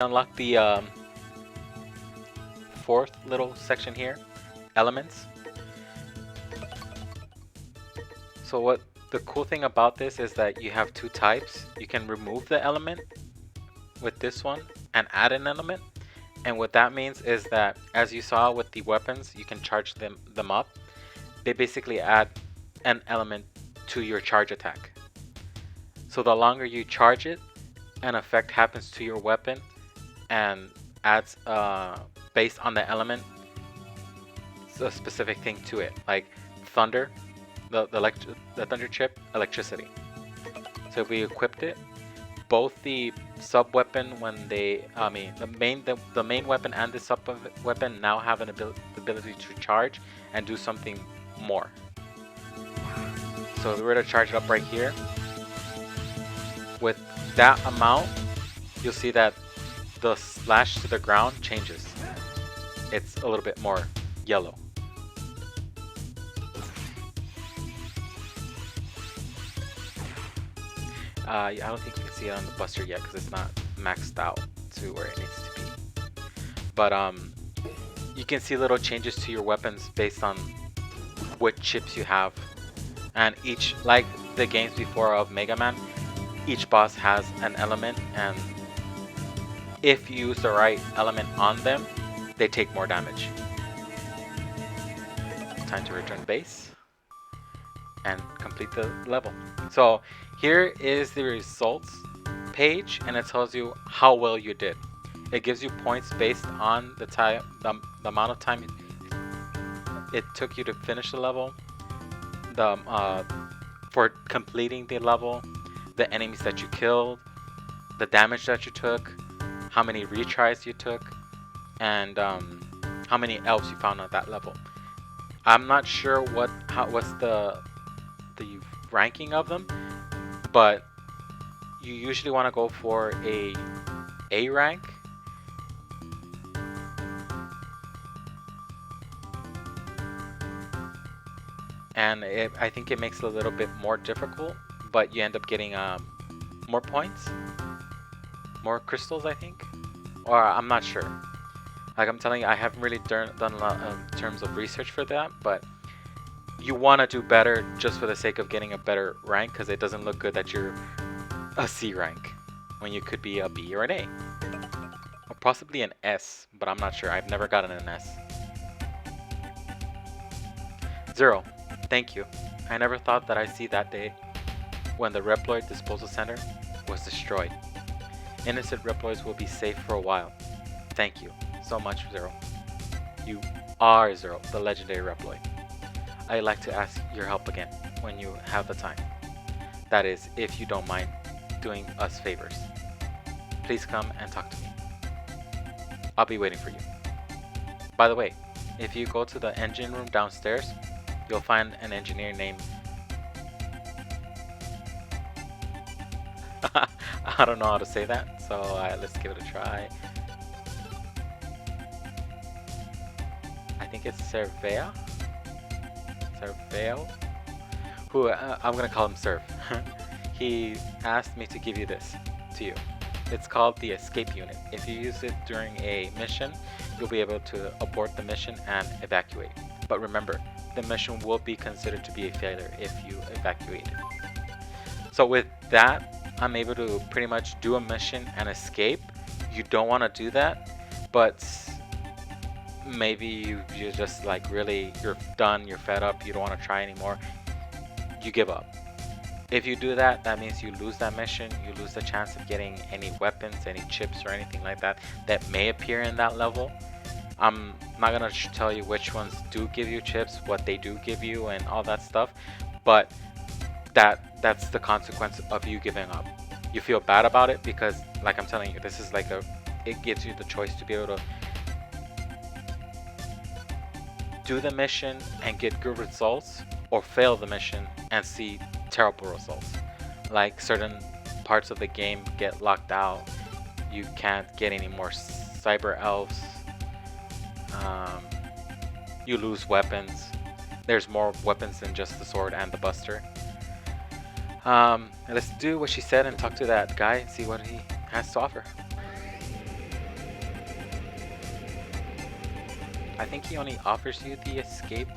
unlock the fourth little section here, elements. So what the cool thing about this is that you have two types. You can remove the element with this one and add an element. And what that means is that, as you saw with the weapons, you can charge them up. They basically add an element to your charge attack. So the longer you charge it, an effect happens to your weapon and adds based on the element a specific thing to it, like thunder, the thunder chip, electricity. So if we equipped it, both the sub weapon when they, the main weapon and the sub weapon now have an ability to charge and do something more. So if we were to charge it up right here, with that amount, you'll see that the slash to the ground changes. It's a little bit more yellow. I don't think you can see it on the Buster yet because it's not maxed out to where it needs to be. But you can see little changes to your weapons based on what chips you have. And each, like the games before of Mega Man, each boss has an element, and if you use the right element on them, they take more damage. Time to return base and complete the level. So here is the results page, and it tells you how well you did. It gives you points based on the time, the amount of time it took you to finish the level, for completing the level, the enemies that you killed, the damage that you took, how many retries you took, and how many elves you found at that level. I'm not sure what's the ranking of them, but you usually want to go for A rank. And I think it makes it a little bit more difficult, but you end up getting more points, more crystals, I think, or I'm not sure. Like I'm telling you, I haven't really done a lot in terms of research for that, but you want to do better just for the sake of getting a better rank, because it doesn't look good that you're a C rank when you could be a B or an A, or possibly an S, but I'm not sure. I've never gotten an S. 0. Thank you. I never thought that I'd see that day when the Reploid disposal center was destroyed. Innocent Reploids will be safe for a while. Thank you so much, 0. You are 0, the legendary Reploid. I'd like to ask your help again when you have the time. That is, if you don't mind doing us favors. Please come and talk to me. I'll be waiting for you. By the way, if you go to the engine room downstairs, you'll find an engineer named... I don't know how to say that, so let's give it a try. I think it's Serveo, who I'm gonna call him Serv. He asked me to give you this to you. It's called the escape unit. If you use it during a mission, you'll be able to abort the mission and evacuate. But remember, the mission will be considered to be a failure if you evacuate it. So with that, I'm able to pretty much do a mission and escape. You don't want to do that, but maybe you're just like really, you're done, you're fed up, you don't want to try anymore, you give up. If you do that, that means you lose that mission, you lose the chance of getting any weapons, any chips or anything like that that may appear in that level. I'm not gonna tell you which ones do give you chips, what they do give you and all that stuff, but that's the consequence of you giving up. You feel bad about it because, like I'm telling you, this is like it gives you the choice to be able to do the mission and get good results, or fail the mission and see terrible results. Like certain parts of the game get locked out, you can't get any more cyber elves, you lose weapons. There's more weapons than just the sword and the buster. Let's do what she said and talk to that guy and see what he has to offer. I think he only offers you the escape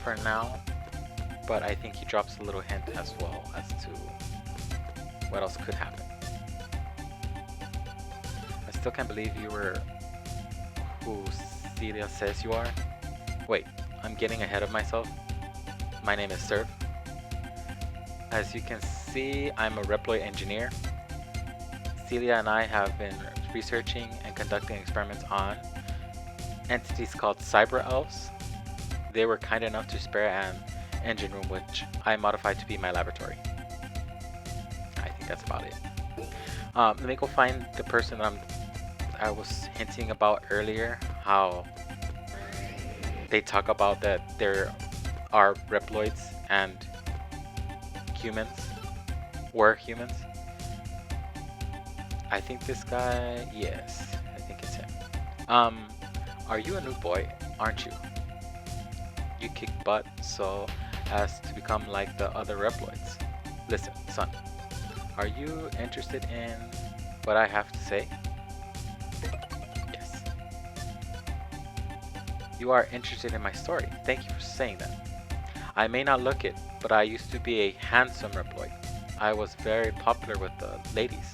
for now, but I think he drops a little hint as well as to what else could happen. I still can't believe you were who Celia says you are. Wait, I'm getting ahead of myself. My name is Surf. As you can see, I'm a Reploid engineer. Celia and I have been researching and conducting experiments on entities called cyber elves. They were kind enough to spare an engine room which I modified to be my laboratory. I think that's about it. Let me go find the person I was hinting about earlier, how they talk about that there are Reploids and humans, were humans. I think this guy, yes, I think it's him. Are you a new boy, aren't you? You kick butt so as to become like the other Reploids. Listen, son, are you interested in what I have to say? Yes. You are interested in my story. Thank you for saying that. I may not look it, but I used to be a handsome Reploid. I was very popular with the ladies.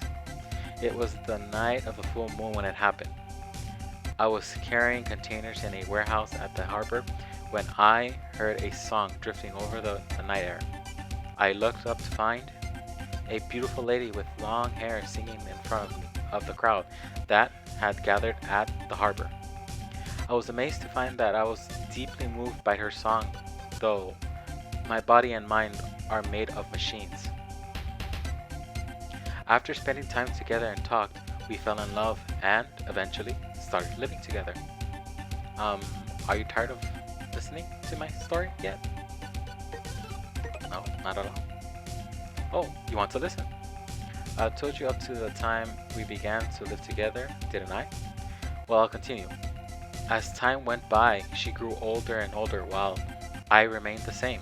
It was the night of a full moon when it happened. I was carrying containers in a warehouse at the harbor when I heard a song drifting over the night air. I looked up to find a beautiful lady with long hair singing in front of the crowd that had gathered at the harbor. I was amazed to find that I was deeply moved by her song, though my body and mind are made of machines. After spending time together and talked, we fell in love and eventually started living together. Are you tired of listening to my story yet? No, not at all. Oh, you want to listen? I told you up to the time we began to live together, didn't I? Well, I'll continue. As time went by, she grew older and older while I remained the same.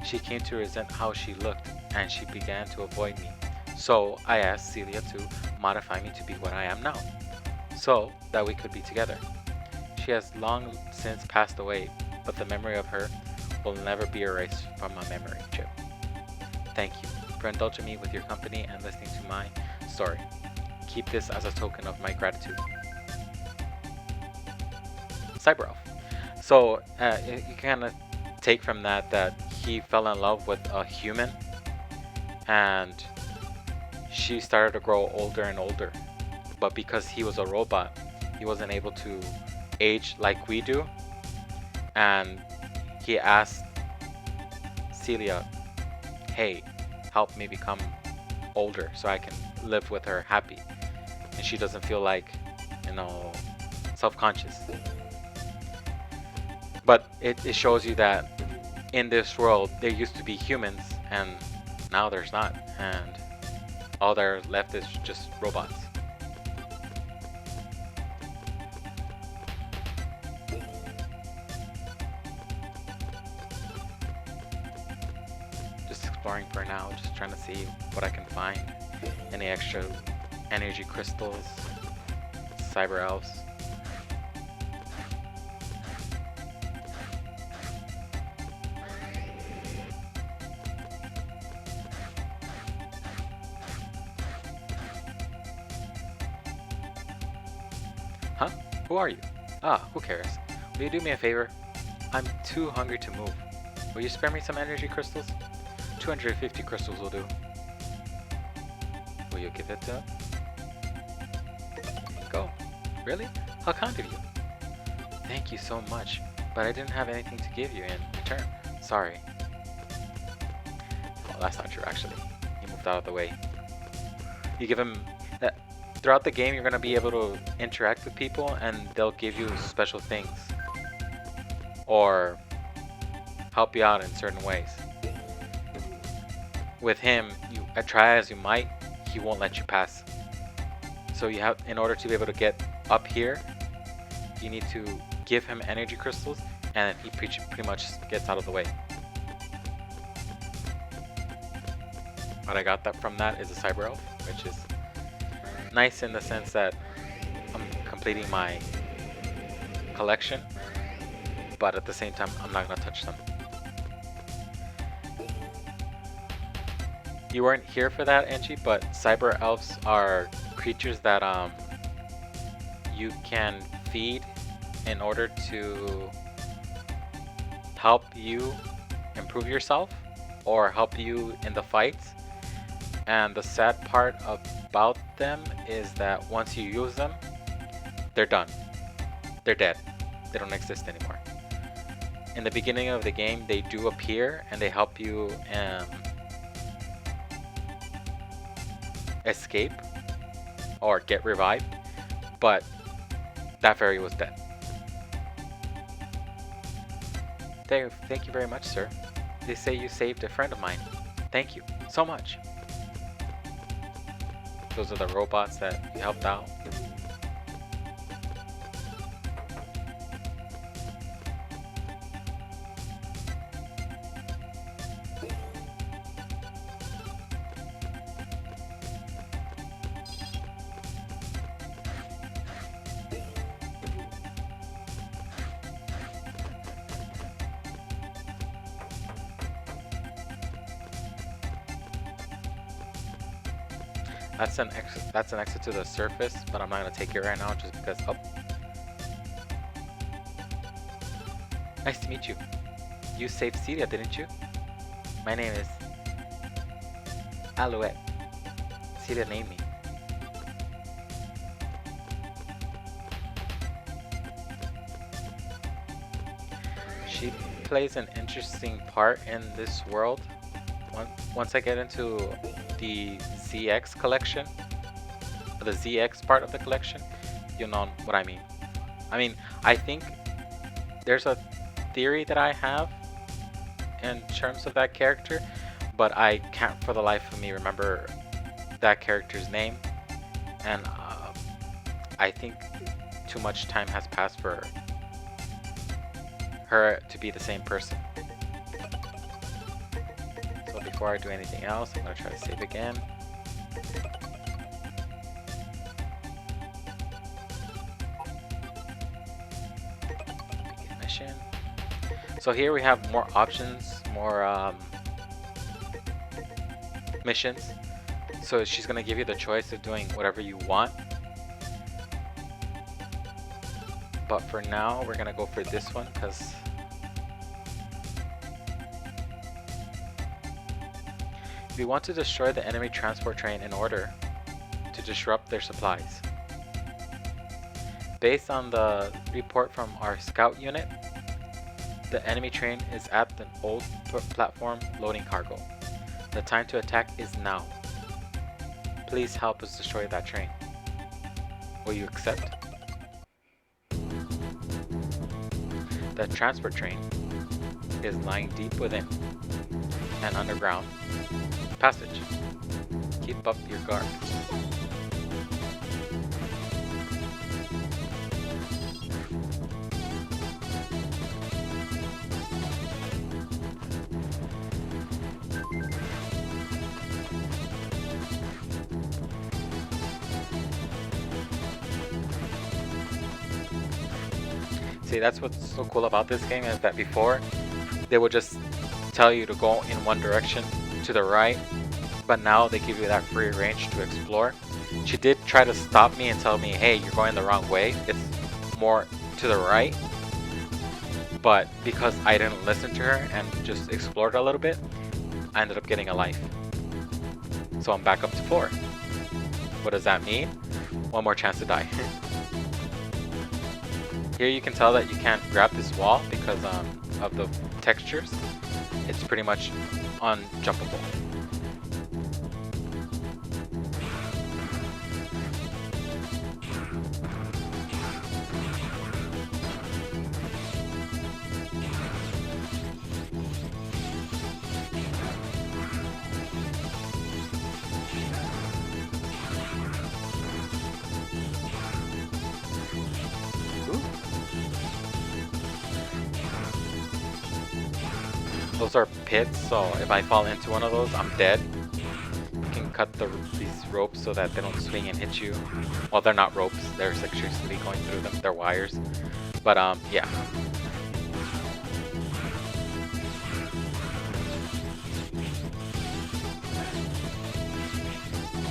She came to resent how she looked and she began to avoid me. So I asked Celia to modify me to be what I am now, so that we could be together. She has long since passed away, but the memory of her will never be erased from my memory chip. Thank you for indulging me with your company and listening to my story. Keep this as a token of my gratitude. Cyber Elf. So you kind of take from that he fell in love with a human, and she started to grow older and older. But because he was a robot, he wasn't able to age like we do. And he asked Celia, hey, help me become older so I can live with her happy. And she doesn't feel like, self-conscious. But it shows you that in this world, there used to be humans and now there's not. And all there left is just robots. Just exploring for now, just trying to see what I can find. Any extra energy crystals, cyber elves. Huh? Who are you? Ah, who cares? Will you do me a favor? I'm too hungry to move. Will you spare me some energy crystals? 250 crystals will do. Will you give it to him? Go. Really? How kind of you. Thank you so much, but I didn't have anything to give you in return. Sorry. Well, that's not true, actually. He moved out of the way. You give him... Throughout the game, you're going to be able to interact with people and they'll give you special things or help you out in certain ways. With him, you try as you might, he won't let you pass. So you have, in order to be able to get up here, you need to give him energy crystals and he pretty much gets out of the way. What I got from that is a cyber elf, which is nice in the sense that I'm completing my collection, but at the same time, I'm not gonna touch them. You weren't here for that, Angie, but cyber elves are creatures that you can feed in order to help you improve yourself or help you in the fights. And the sad part about them is that once you use them, they're done. They're dead. They don't exist anymore. In the beginning of the game, they do appear and they help you escape or get revived, but that fairy was dead. Thank you very much, sir. They say you saved a friend of mine. Thank you so much. Those are the robots that you helped out. That's an exit to the surface, but I'm not gonna take it right now just because. Oh, nice to meet you. You saved Celia, didn't you? My name is Alouette. Celia named me. She plays an interesting part in this world. Once I get into the ZX collection, the ZX part of the collection, you'll know what I mean. I think there's a theory that I have in terms of that character, but I can't for the life of me remember that character's name, and I think too much time has passed for her to be the same person. So before I do anything else, I'm gonna try to save again. Begin mission. So here we have more options, more missions. So she's gonna give you the choice of doing whatever you want. But for now, we're gonna go for this one because we want to destroy the enemy transport train in order to disrupt their supplies. Based on the report from our scout unit, the enemy train is at the old platform loading cargo. The time to attack is now. Please help us destroy that train. Will you accept? The transport train is lying deep within an underground passage. Keep up your guard. See, that's what's so cool about this game is that before they would just tell you to go in one direction to the right, but now they give you that free range to explore. She did try to stop me and tell me, hey, you're going the wrong way, it's more to the right, but because I didn't listen to her and just explored a little bit, I ended up getting a life. So I'm back up to 4. What does that mean? One more chance to die. Here you can tell that you can't grab this wall because of the textures. It's pretty much unjumpable. Those are pits, so if I fall into one of those, I'm dead. You can cut these ropes so that they don't swing and hit you. Well, they're not ropes, they're electricity going through them, they're wires. But yeah.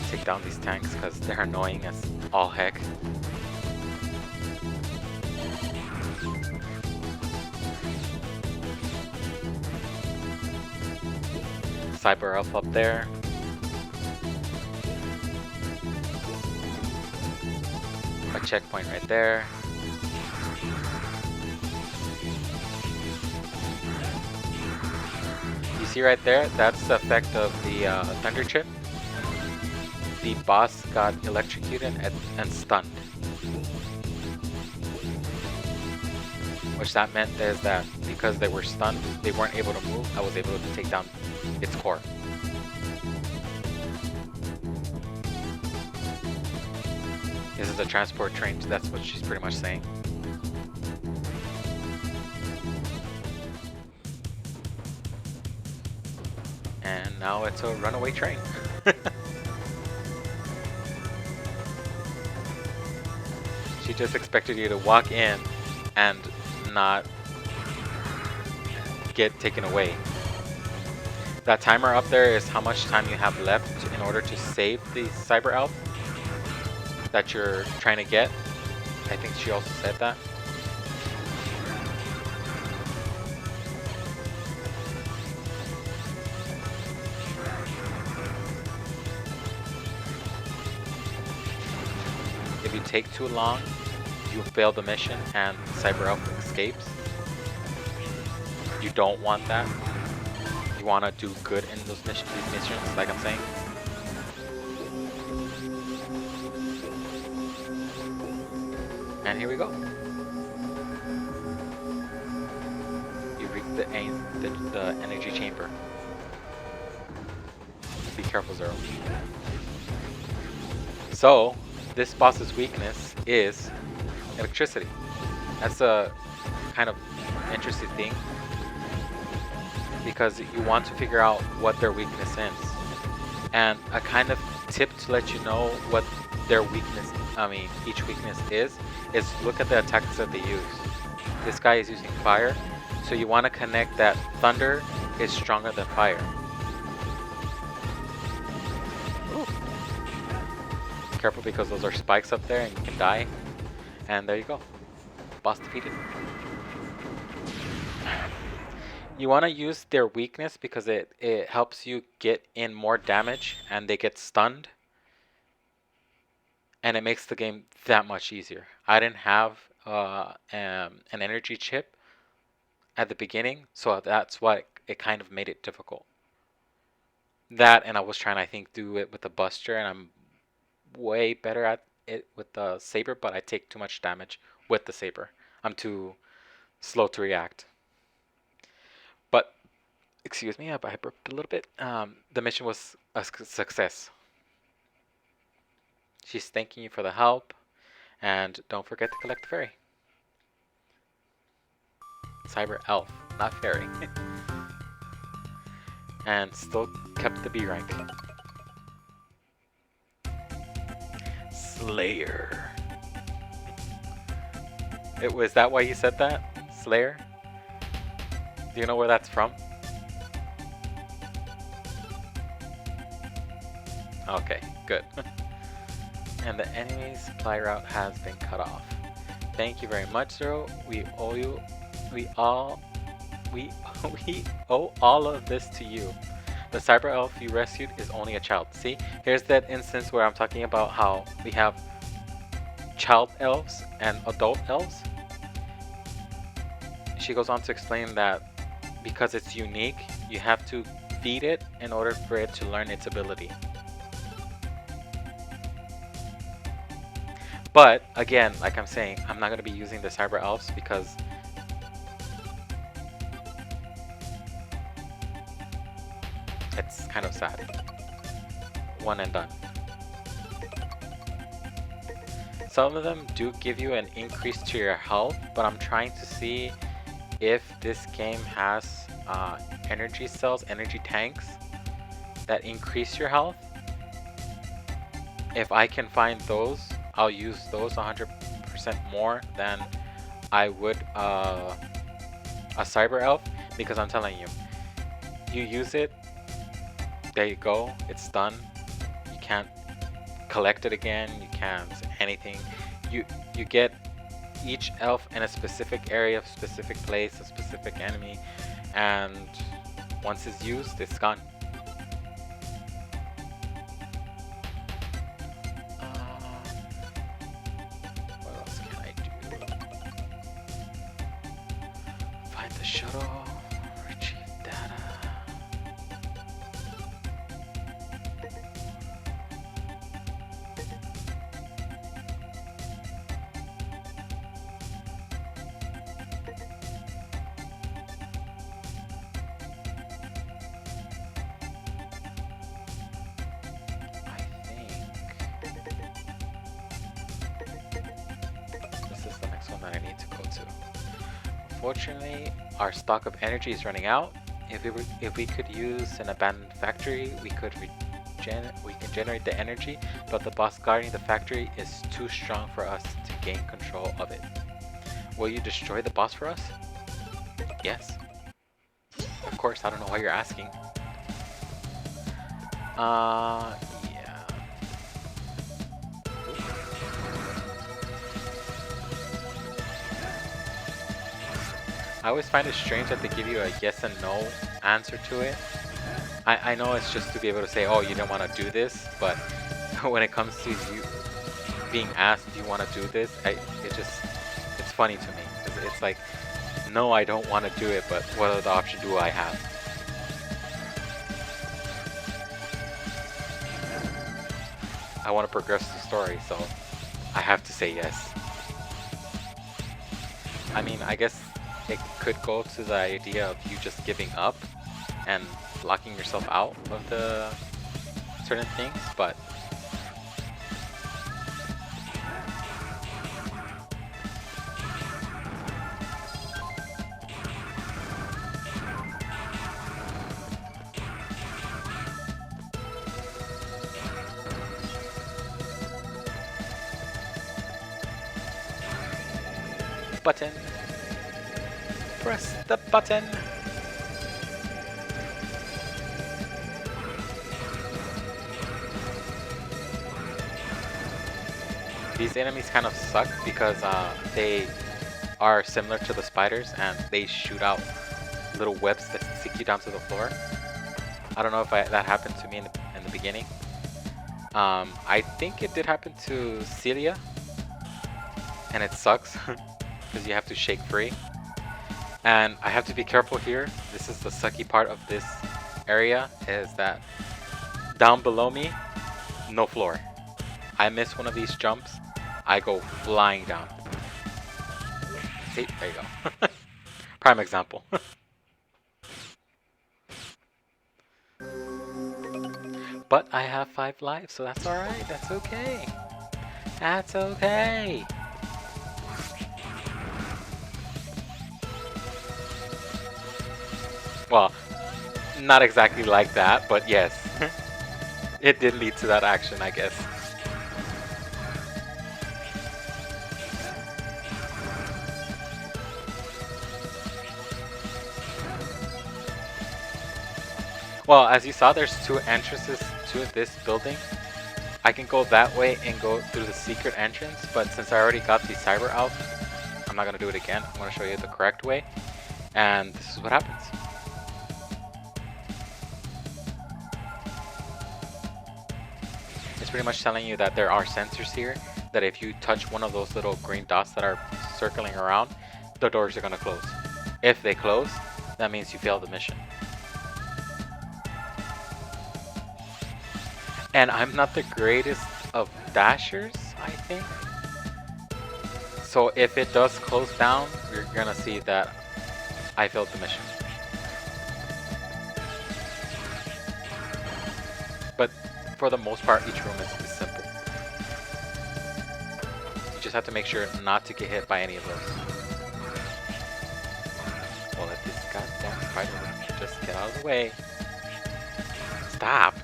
Take down these tanks because they're annoying as all heck. Cyber Elf up there. A checkpoint right there. You see right there? That's the effect of the Thunder Chip. The boss got electrocuted and stunned. Which that meant is that because they were stunned, they weren't able to move. I was able to take down its core. This is a transport train, that's what she's pretty much saying. And now it's a runaway train. She just expected you to walk in and not get taken away. That timer up there is how much time you have left in order to save the Cyber Elf that you're trying to get. I think she also said that. If you take too long, you fail the mission and Cyber Elf escapes. You don't want that. You want to do good in these missions, like I'm saying. And here we go. You reach the energy chamber. Be careful, Zero. So, this boss's weakness is electricity. That's a kind of interesting thing because you want to figure out what their weakness is. And a kind of tip to let you know what their weakness, each weakness is look at the attacks that they use. This guy is using fire, so you want to connect that thunder is stronger than fire. Ooh. Careful because those are spikes up there and you can die. And there you go. Boss defeated. You want to use their weakness because it helps you get in more damage and they get stunned. And it makes the game that much easier. I didn't have an energy chip at the beginning, so that's why it kind of made it difficult. That, and I was trying to, I think, do it with the Buster, and I'm way better at it with the Saber, but I take too much damage with the Saber. I'm too slow to react. But, excuse me, I burped a little bit. The mission was a success. She's thanking you for the help, and don't forget to collect the fairy. Cyber Elf, not fairy. And still kept the B rank. Slayer. Was that why you said that? Slayer? Do you know where that's from? Okay, good. And the enemy's supply route has been cut off. Thank you very much, Zero. We owe you. We owe all of this to you. The Cyber Elf you rescued is only a child. See, here's that instance where I'm talking about how we have child elves and adult elves. She goes on to explain that because it's unique, you have to feed it in order for it to learn its ability. But again, like I'm saying, I'm not going to be using the Cyber Elves because it's kind of sad. One and done. Some of them do give you an increase to your health, but I'm trying to see if this game has energy cells, energy tanks that increase your health. If I can find those, I'll use those 100% more than I would a cyber elf, because I'm telling you, you use it, there you go, it's done. You can't collect it again, you can't anything. You get each elf in a specific area, a specific place, a specific enemy, and once it's used, it's gone. What else can I do? Find the shuttle, retrieve data. That I need to go to. Unfortunately, our stock of energy is running out. If we could use an abandoned factory, we can generate the energy, but the boss guarding the factory is too strong for us to gain control of it. Will you destroy the boss for us? Yes. Of course, I don't know why you're asking. Yeah. I always find it strange that they give you a yes and no answer to it. I know it's just to be able to say, oh, you don't want to do this, but when it comes to you being asked, do you want to do this, it's funny to me. It's like, no, I don't want to do it, but what other option do I have? I want to progress the story, so I have to say yes. I mean, I guess it could go to the idea of you just giving up and locking yourself out of the certain things, but button. Press the button. These enemies kind of suck because they are similar to the spiders and they shoot out little webs that stick you down to the floor. I don't know if that happened to me in the beginning. I think it did happen to Celia, and it sucks because you have to shake free. And I have to be careful here. This is the sucky part of this area, is that down below me, no floor. I miss one of these jumps, I go flying down. See, there you go. Prime example. But I have 5 lives, so that's alright, that's okay. That's okay. Well, not exactly like that, but yes. It did lead to that action, I guess. Well, as you saw, there's 2 entrances to this building. I can go that way and go through the secret entrance, but since I already got the cyber elf, I'm not going to do it again. I'm going to show you the correct way, and this is what happens. It's pretty much telling you that there are sensors here, that if you touch one of those little green dots that are circling around, the doors are going to close. If they close, that means you failed the mission. And I'm not the greatest of dashers, I think. So if it does close down, you're gonna see that I failed the mission. But for the most part, each room is simple. You just have to make sure not to get hit by any of those. Well, let this goddamn spider just get out of the way. Stop!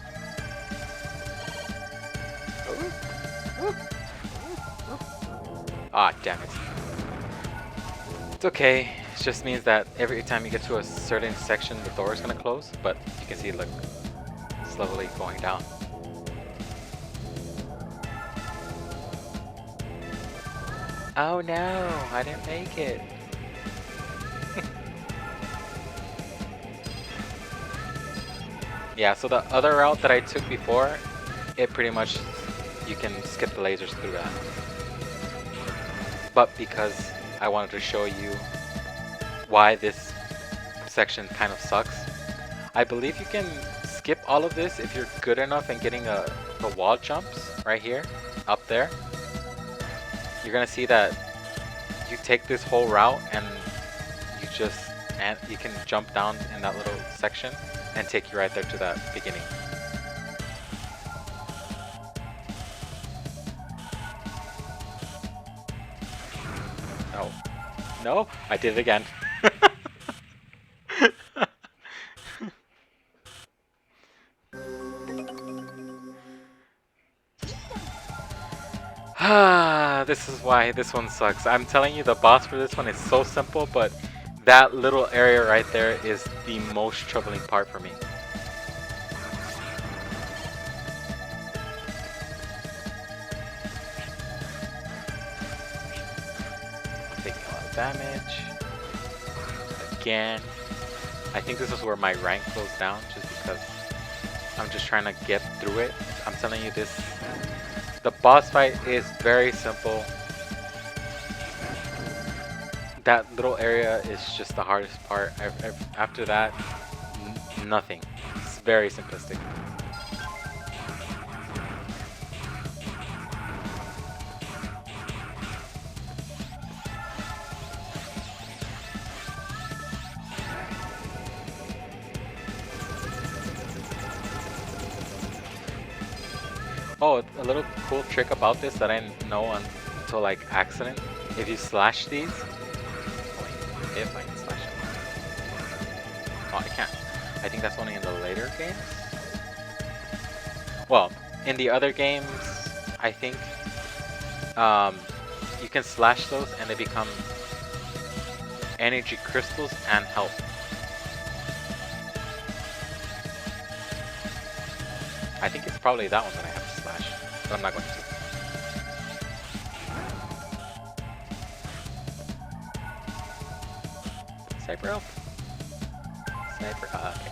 Ah, damn it. It's okay. It just means that every time you get to a certain section, the door is gonna close. But you can see, look, slowly going down. Oh no, I didn't make it. Yeah, so the other route that I took before, it pretty much, you can skip the lasers through that. But because I wanted to show you why this section kind of sucks, I believe you can skip all of this if you're good enough in getting the wall jumps right here, up there. You're gonna see that you take this whole route and you can jump down in that little section and take you right there to that beginning. Oh. No, I did it again. This is why this one sucks. I'm telling you, the boss for this one is so simple, but that little area right there is the most troubling part for me. Taking a lot of damage. Again. I think this is where my rank goes down, just because I'm just trying to get through it. I'm telling you, the boss fight is very simple. That little area is just the hardest part. After that, nothing. It's very simplistic. Oh, a little cool trick about this that I didn't know until like accident. If you slash these, if I can slash them. Oh, I can't. I think that's only in the later games. Well, in the other games, I think you can slash those and they become energy crystals and health. I think it's probably that one that I have to slash, but I'm not going to. Sniper elf? Sniper, okay.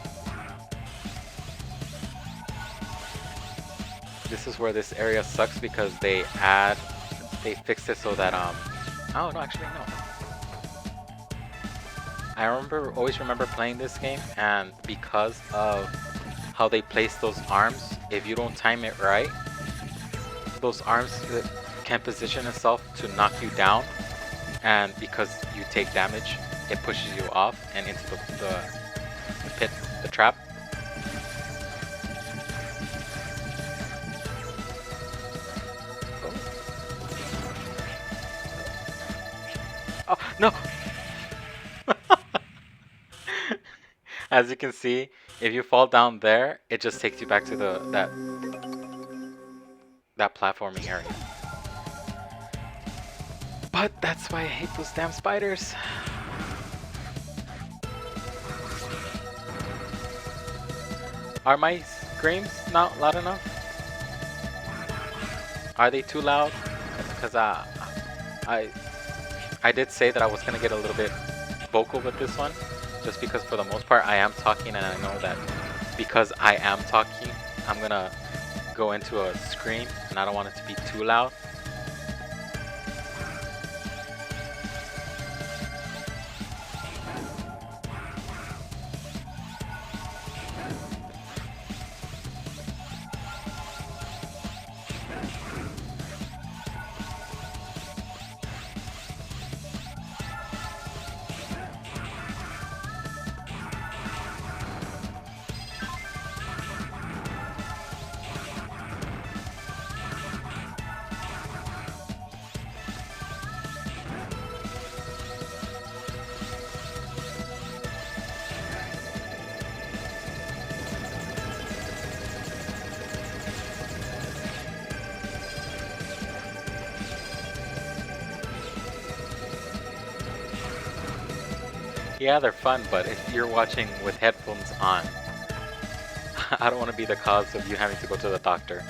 This is where this area sucks because they fixed it so that, oh no, actually no. I always remember playing this game, and because of how they place those arms, if you don't time it right, those arms can position itself to knock you down, and because you take damage, it pushes you off and into the pit, the trap. Oh no! As you can see, if you fall down there, it just takes you back to that platforming area. But that's why I hate those damn spiders. Are my screams not loud enough? Are they too loud? Because I did say that I was gonna get a little bit vocal with this one, just because for the most part I am talking, and I know that because I am talking, I'm gonna go into a scream, and I don't want it to be too loud. Yeah, they're fun, but if you're watching with headphones on, I don't want to be the cause of you having to go to the doctor.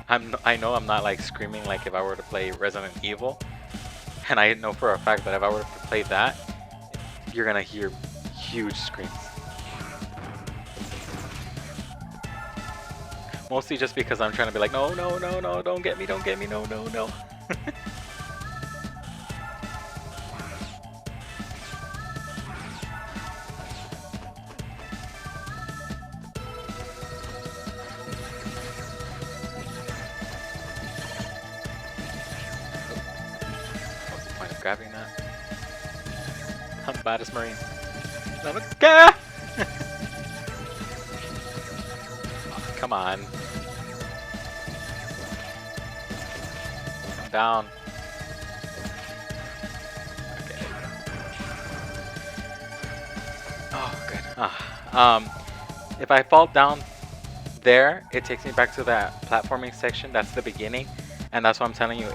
I know I'm not like screaming like if I were to play Resident Evil, and I know for a fact that if I were to play that, you're gonna hear huge screams. Mostly just because I'm trying to be like, no, no, no, no, don't get me, no, no, no. What's the point of grabbing that? I'm bad as Marine. Oh, come on. I'm down. Okay. Oh, good. If I fall down there, it takes me back to that platforming section. That's the beginning, and that's what I'm telling you.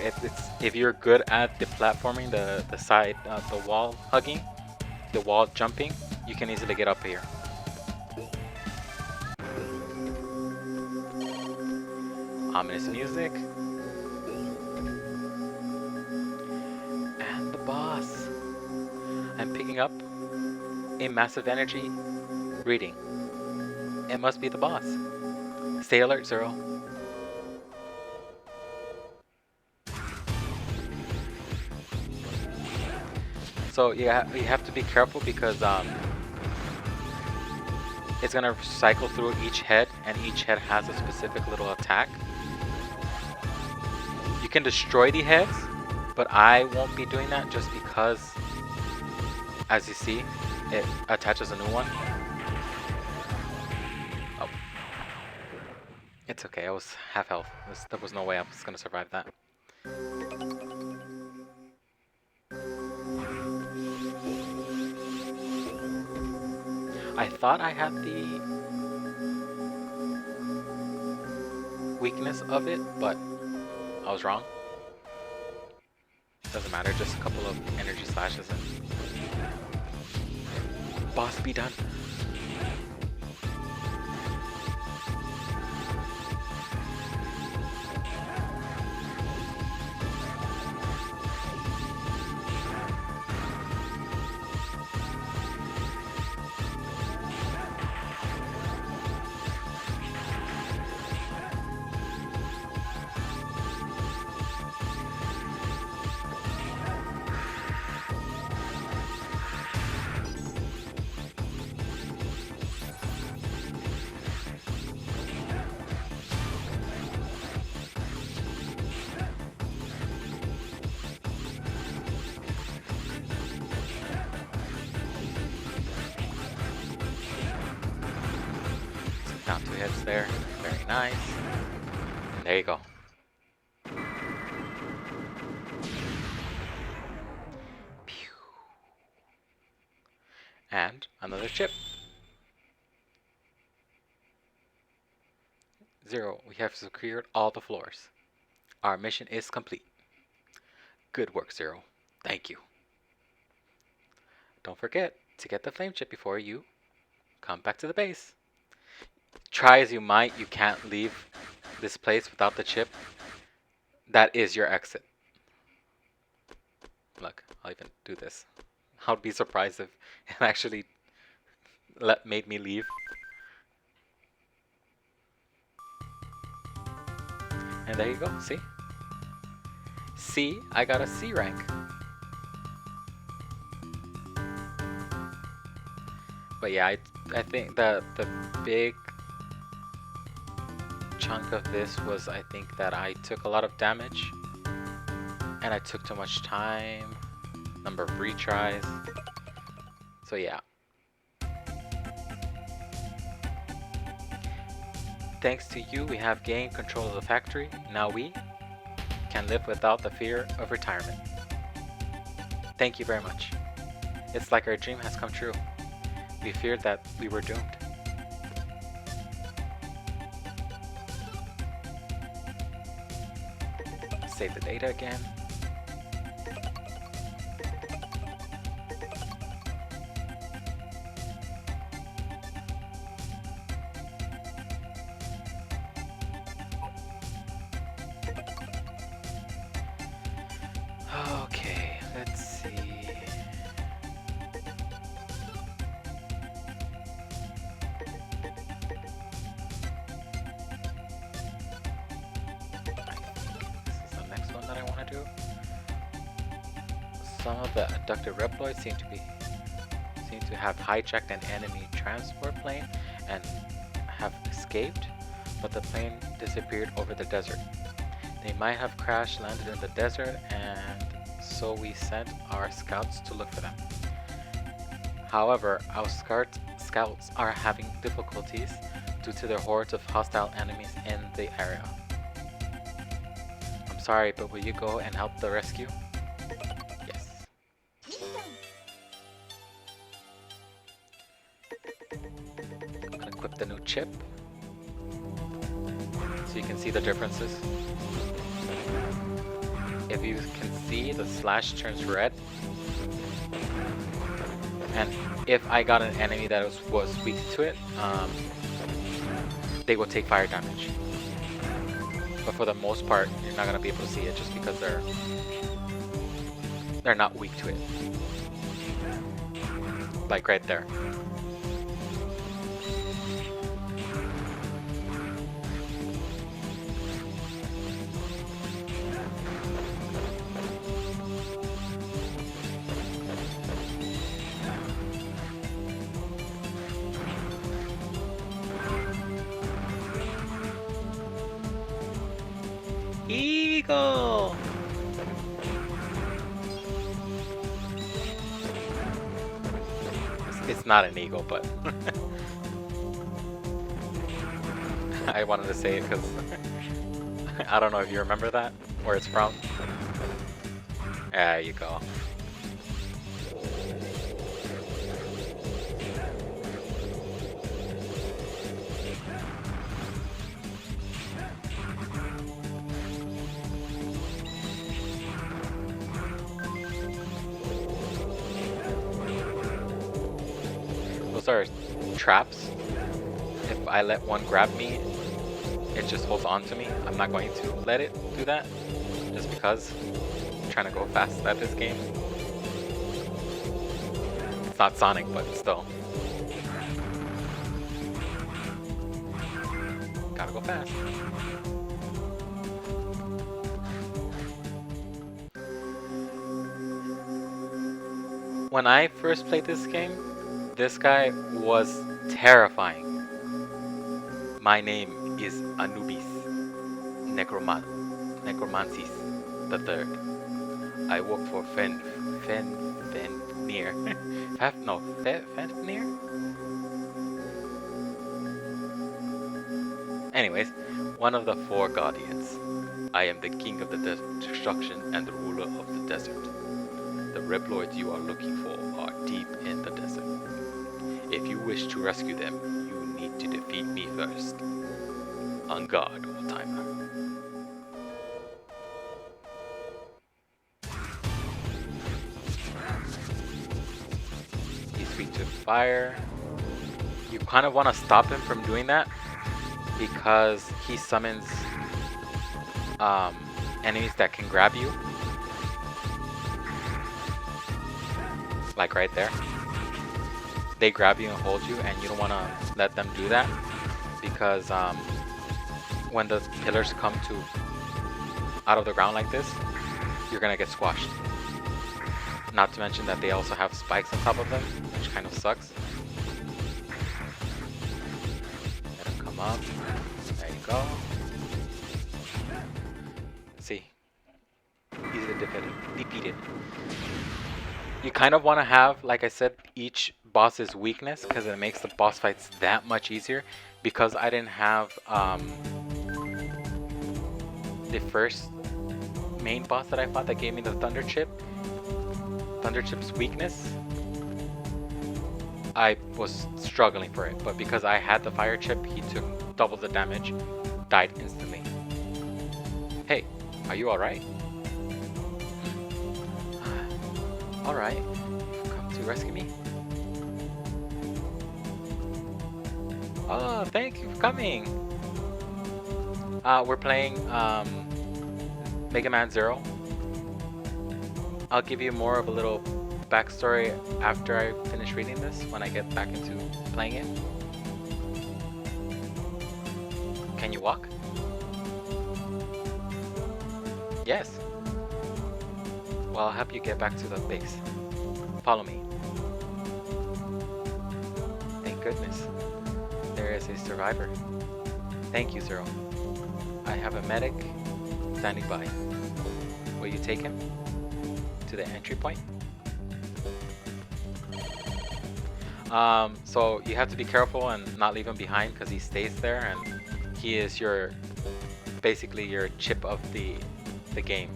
If you're good at the platforming, the side, the wall hugging, the wall jumping, you can easily get up here. Ominous music. And the boss. I'm picking up a massive energy reading. It must be the boss. Stay alert, Zero. So you have to be careful because it's gonna cycle through each head, and each head has a specific little attack. You can destroy the heads, but I won't be doing that just because, as you see, it attaches a new one. Oh. It's okay, I was half health. There was no way I was gonna survive that. I thought I had the weakness of it, but I was wrong. Doesn't matter, just a couple of energy slashes and boss be done. Down 2 hits there, very nice. And there you go. Pew. And another chip. 0, we have secured all the floors. Our mission is complete. Good work, 0. Thank you. Don't forget to get the flame chip before you come back to the base. Try as you might, you can't leave this place without the chip. That is your exit. Look, I'll even do this. I would be surprised if it actually made me leave. And there you go, see? See, I got a C rank. But yeah, I think the big chunk of this was, I think that I took a lot of damage and I took too much time, number of retries. So yeah. Thanks to you, we have gained control of the factory. Now we can live without the fear of retirement. Thank you very much. It's like our dream has come true. We feared that we were doomed. Save the data again. do. Some of the abducted Reploids seem to have hijacked an enemy transport plane and have escaped, but the plane disappeared over the desert. They might have crash landed in the desert, and so we sent our scouts to look for them. However, our scouts are having difficulties due to the hordes of hostile enemies in the area. I'm sorry, but will you go and help the rescue? Yes. I'm gonna equip the new chip so you can see the differences. If you can see, the slash turns red. And if I got an enemy that was weak to it, they will take fire damage. But for the most part, you're not gonna be able to see it just because they're not weak to it. Like right there. Eagle! It's not an eagle, but I wanted to say it because I don't know if you remember that, where it's from. There you go. Those are traps. If I let one grab me, it just holds on to me. I'm not going to let it do that, just because I'm trying to go fast at this game. It's not Sonic, but still. Gotta go fast. When I first played this game, this guy was terrifying. My name is Anubis Necromancis the Third. I work for Fenrir. Fenrir? Anyways, one of the four guardians. I am the king of the destruction and the ruler of the desert. The Reploids you are looking for are deep in the desert. If you wish to rescue them, you need to defeat me first. On guard, old timer. He's weak to fire. You kind of want to stop him from doing that because he summons enemies that can grab you. Like right there. They grab you and hold you, and you don't want to let them do that because when the pillars come to out of the ground like this, you're gonna get squashed. Not to mention that they also have spikes on top of them, which kind of sucks. Let them come up. There you go. See, easily defeated. You kind of want to have, like I said, each boss's weakness because it makes the boss fights that much easier. Because I didn't have the first main boss that I fought that gave me the Thunder Chip's weakness, I was struggling for it. But because I had the Fire Chip, he took double the damage, died instantly. Hey, are you alright? Alright, you've come to rescue me? Oh, thank you for coming! We're playing Mega Man Zero. I'll give you more of a little backstory after I finish reading this, when I get back into playing it. Can you walk? Yes. Well, I'll help you get back to the base. Follow me. Thank goodness. There is a survivor. Thank you, Zero. I have a medic standing by. Will you take him to the entry point? So you have to be careful and not leave him behind because he stays there and he is your basically your chip of the game.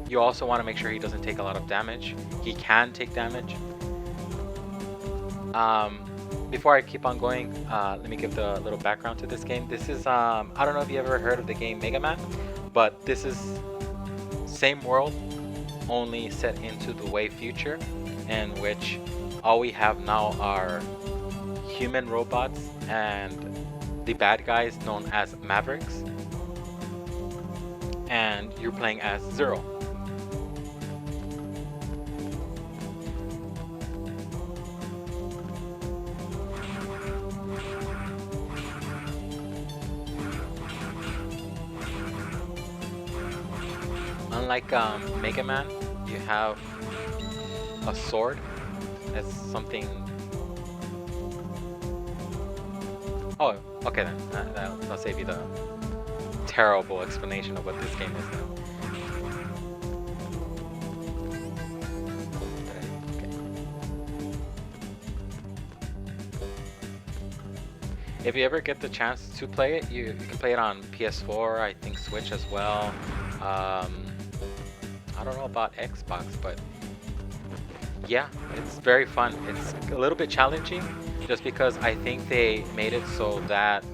You also want to make sure he doesn't take a lot of damage. He can take damage. Before I keep on going, let me give the little background to this game. This is I don't know if you ever heard of the game Mega Man, but this is same world, only set into the way future, in which all we have now are human robots and the bad guys known as Mavericks, and you're playing as Zero. Unlike Mega Man, you have a sword as something. Oh, okay then. I'll save you the terrible explanation of what this game is now. Okay. If you ever get the chance to play it, you can play it on PS4, I think Switch as well. I don't know about Xbox, but yeah, it's very fun. It's a little bit challenging just because I think they made it so that,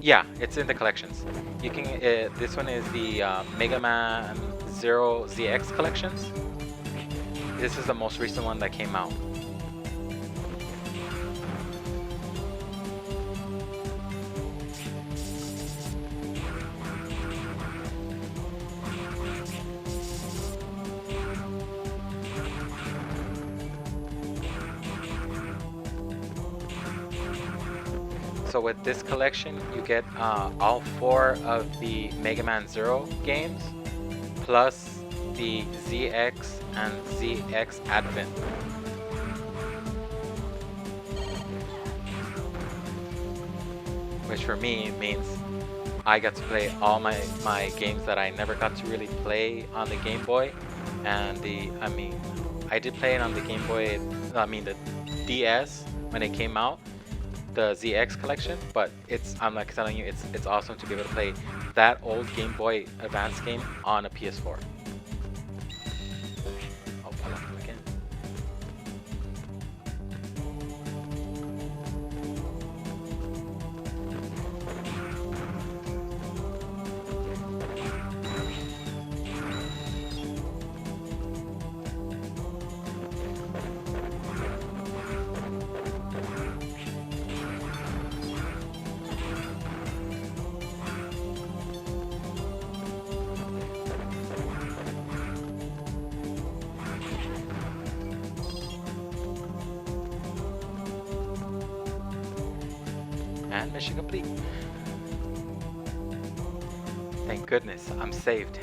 yeah, it's in the collections. You can this one is the Mega Man Zero ZX collections. This is the most recent one that came out. So with this collection, you get all 4 of the Mega Man Zero games, plus the ZX and ZX Advent. Which for me means I got to play all my games that I never got to really play on the Game Boy. And I did play it on the Game Boy, the DS when it came out, the ZX collection, but I'm like telling you, it's awesome to be able to play that old Game Boy Advance game on a PS4. Oh, I left him again. And mission complete. Thank goodness, I'm saved.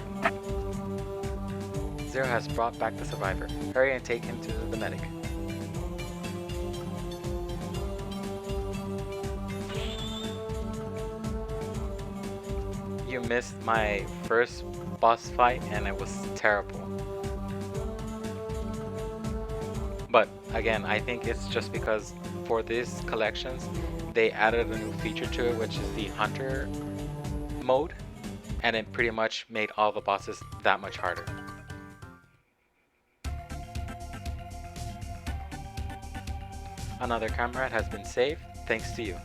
Zero has brought back the survivor. Hurry and take him to the medic. You missed my first boss fight and it was terrible. But again, I think it's just because for these collections, they added a new feature to it, which is the hunter mode, and it pretty much made all the bosses that much harder. Another comrade has been saved thanks to you.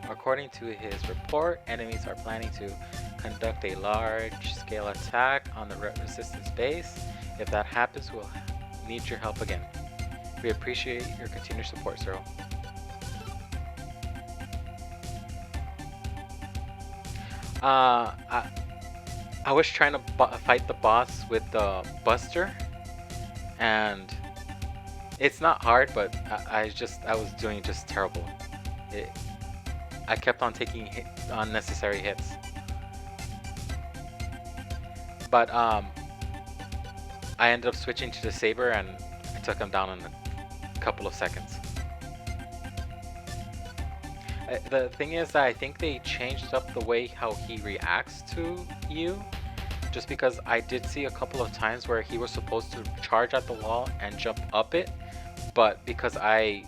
According to his report, enemies are planning to conduct a large-scale attack on the resistance base. If that happens, we'll need your help again. We appreciate your continued support, Zero. I was trying to fight the boss with the Buster, and it's not hard, but I was doing just terrible. I kept on taking unnecessary hits. But I ended up switching to the saber and I took him down in a couple of seconds. The thing is that I think they changed up the way how he reacts to you, just because I did see a couple of times where he was supposed to charge at the wall and jump up it, but because I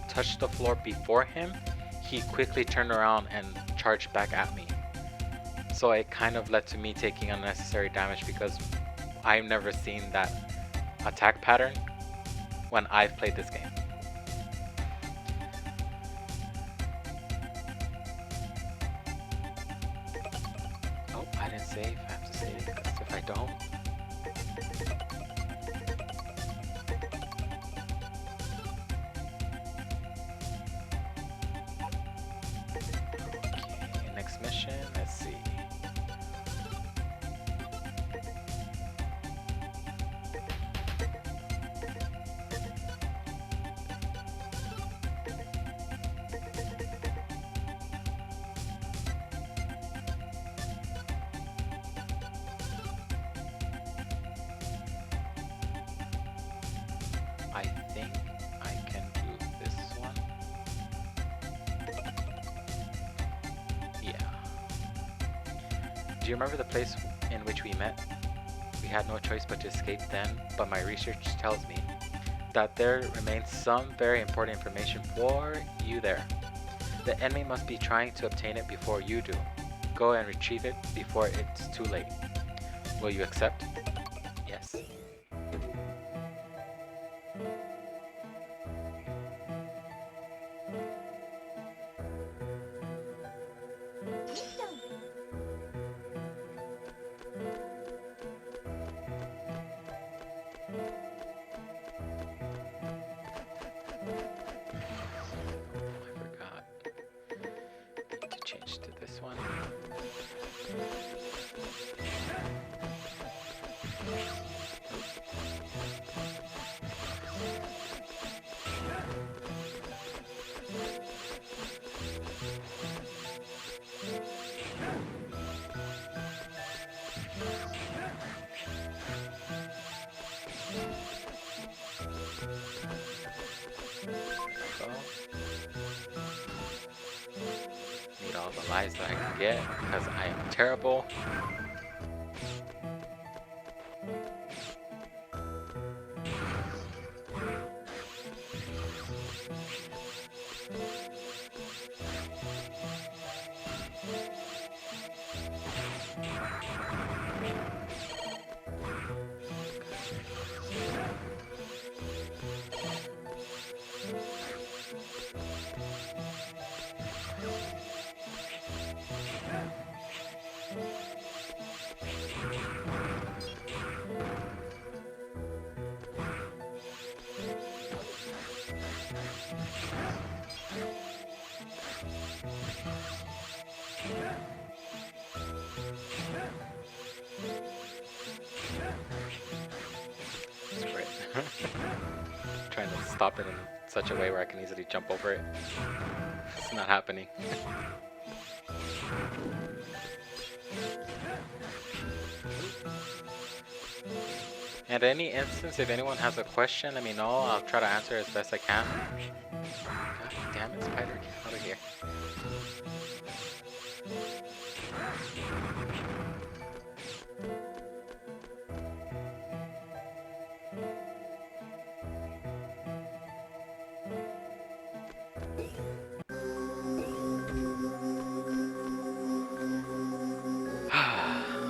touched the floor before him, he quickly turned around and charged back at me. So it kind of led to me taking unnecessary damage because I've never seen that attack pattern when I've played this game. Oh, I didn't save. I have to save because if I don't... Okay, next mission, let's see. I think I can do this one. Yeah. Do you remember the place in which we met? We had no choice but to escape then, but my research tells me that there remains some very important information for you there. The enemy must be trying to obtain it before you do. Go and retrieve it before it's too late. Will you accept? Yes. Change to this one. Need all the lives that I can get because I am terrible. Trying to stop it in such a way where I can easily jump over it. It's not happening. And any instance, if anyone has a question, let me know. I'll try to answer as best I can. God damn it, spider, get out of here.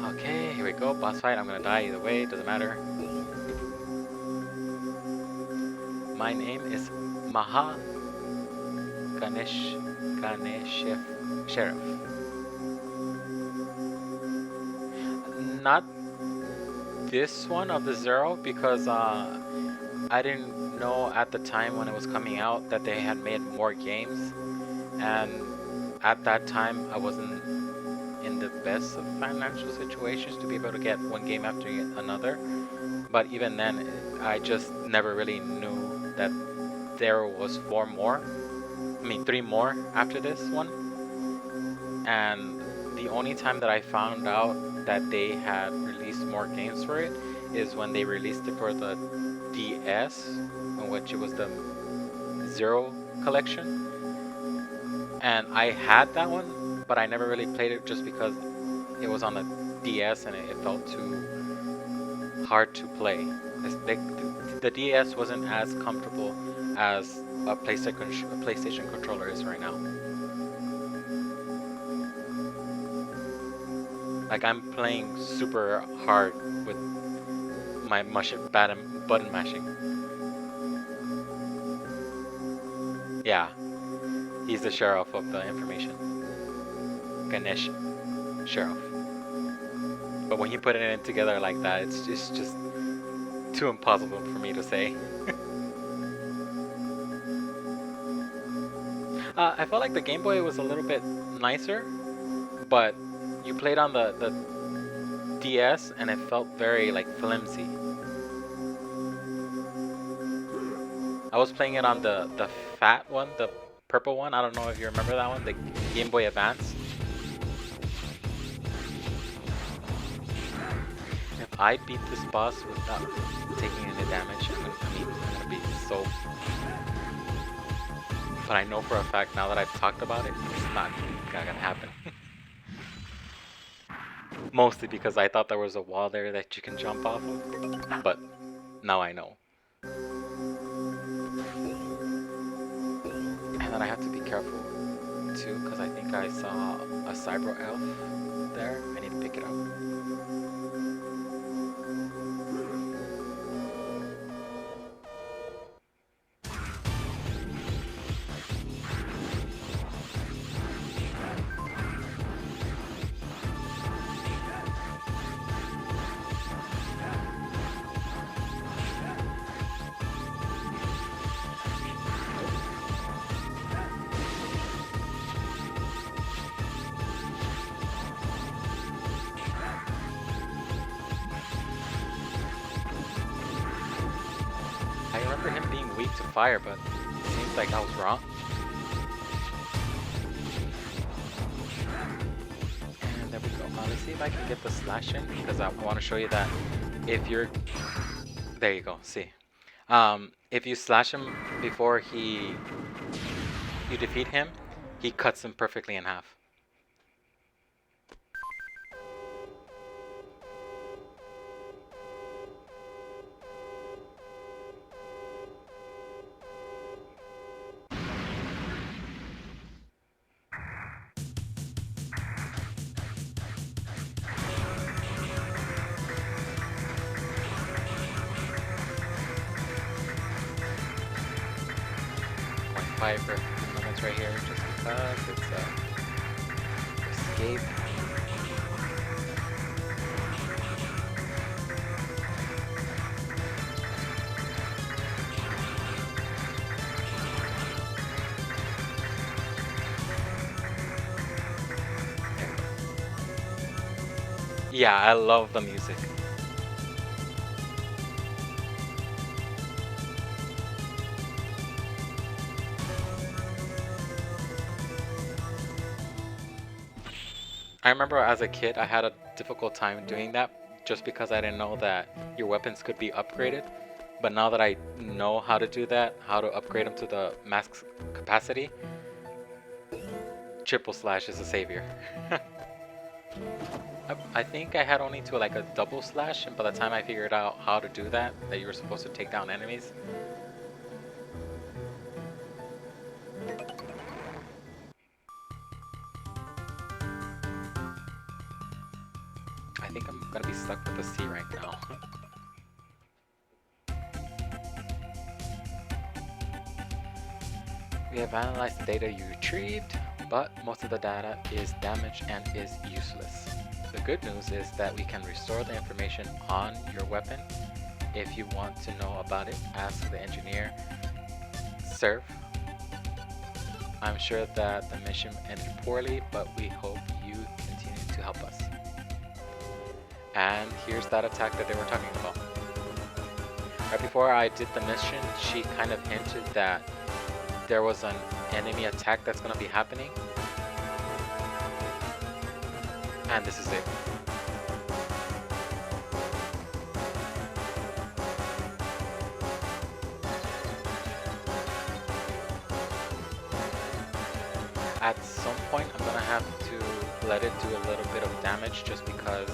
Okay, here we go. Boss fight. I'm gonna die either way. Doesn't matter. My name is Maha Ganesh Sheriff. Not this one of the Zero because I didn't know at the time when it was coming out that they had made more games, and at that time I wasn't in the best of financial situations to be able to get one game after another. But even then, I just never really knew that there was 3 more after this one. And the only time that I found out that they had released more games for it is when they released it for the DS, in which it was the Zero collection. And I had that one, but I never really played it just because it was on the DS and it felt too hard to play. The DS wasn't as comfortable as a PlayStation controller is right now. Like, I'm playing super hard with my button mashing. Yeah, he's the sheriff of the information. Ganesh sheriff. But when you put it in together like that, it's just too impossible for me to say. I felt like the Game Boy was a little bit nicer, but you played on the DS and it felt very like flimsy. I was playing it on the fat one, the purple one. I don't know if you remember that one, the Game Boy Advance. If I beat this boss without taking any damage, I'm gonna be so. But I know for a fact now that I've talked about it, it's not gonna happen. Mostly because I thought there was a wall there that you can jump off of, but now I know. And then I have to be careful too, because I think I saw a cyber elf there. I need to pick it up. 'I remember him being weak to fire, but it seems like I was wrong. And there we go. Let's see if I can get the slash in, because I want to show you that if you're... There you go, see. If you slash him before you defeat him, he cuts him perfectly in half. Fight for a few moments right here, just because it's escape. Yeah, I love the music. I remember as a kid I had a difficult time doing that just because I didn't know that your weapons could be upgraded. But now that I know how to do that, how to upgrade them to the max capacity, triple slash is a savior. I think I had only to like a double slash, and by the time I figured out how to do that you were supposed to take down enemies. I think I'm gonna be stuck with the C right now. We have analyzed the data you retrieved, but most of the data is damaged and is useless. The good news is that we can restore the information on your weapon. If you want to know about it, ask the engineer. Serve. I'm sure that the mission ended poorly, but we hope you continue to help us. And here's that attack that they were talking about. Right before I did the mission, she kind of hinted that there was an enemy attack that's going to be happening. And this is it. at some point I'm gonna have to let it do a little bit of damage just because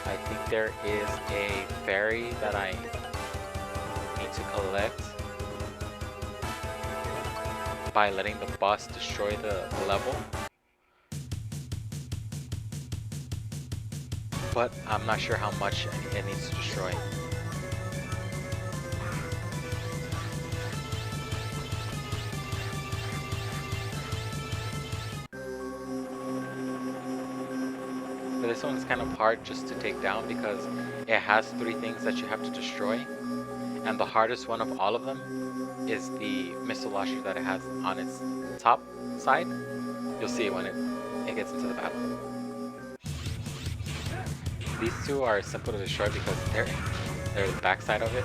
I think there is a fairy that I need to collect by letting the boss destroy the level. But I'm not sure how much it needs to destroy. But this one's kind of hard just to take down because it has 3 things that you have to destroy. And the hardest one of all of them is the missile launcher that it has on its top side. You'll see it when it gets into the battle. These 2 are simple to destroy because they're the backside of it.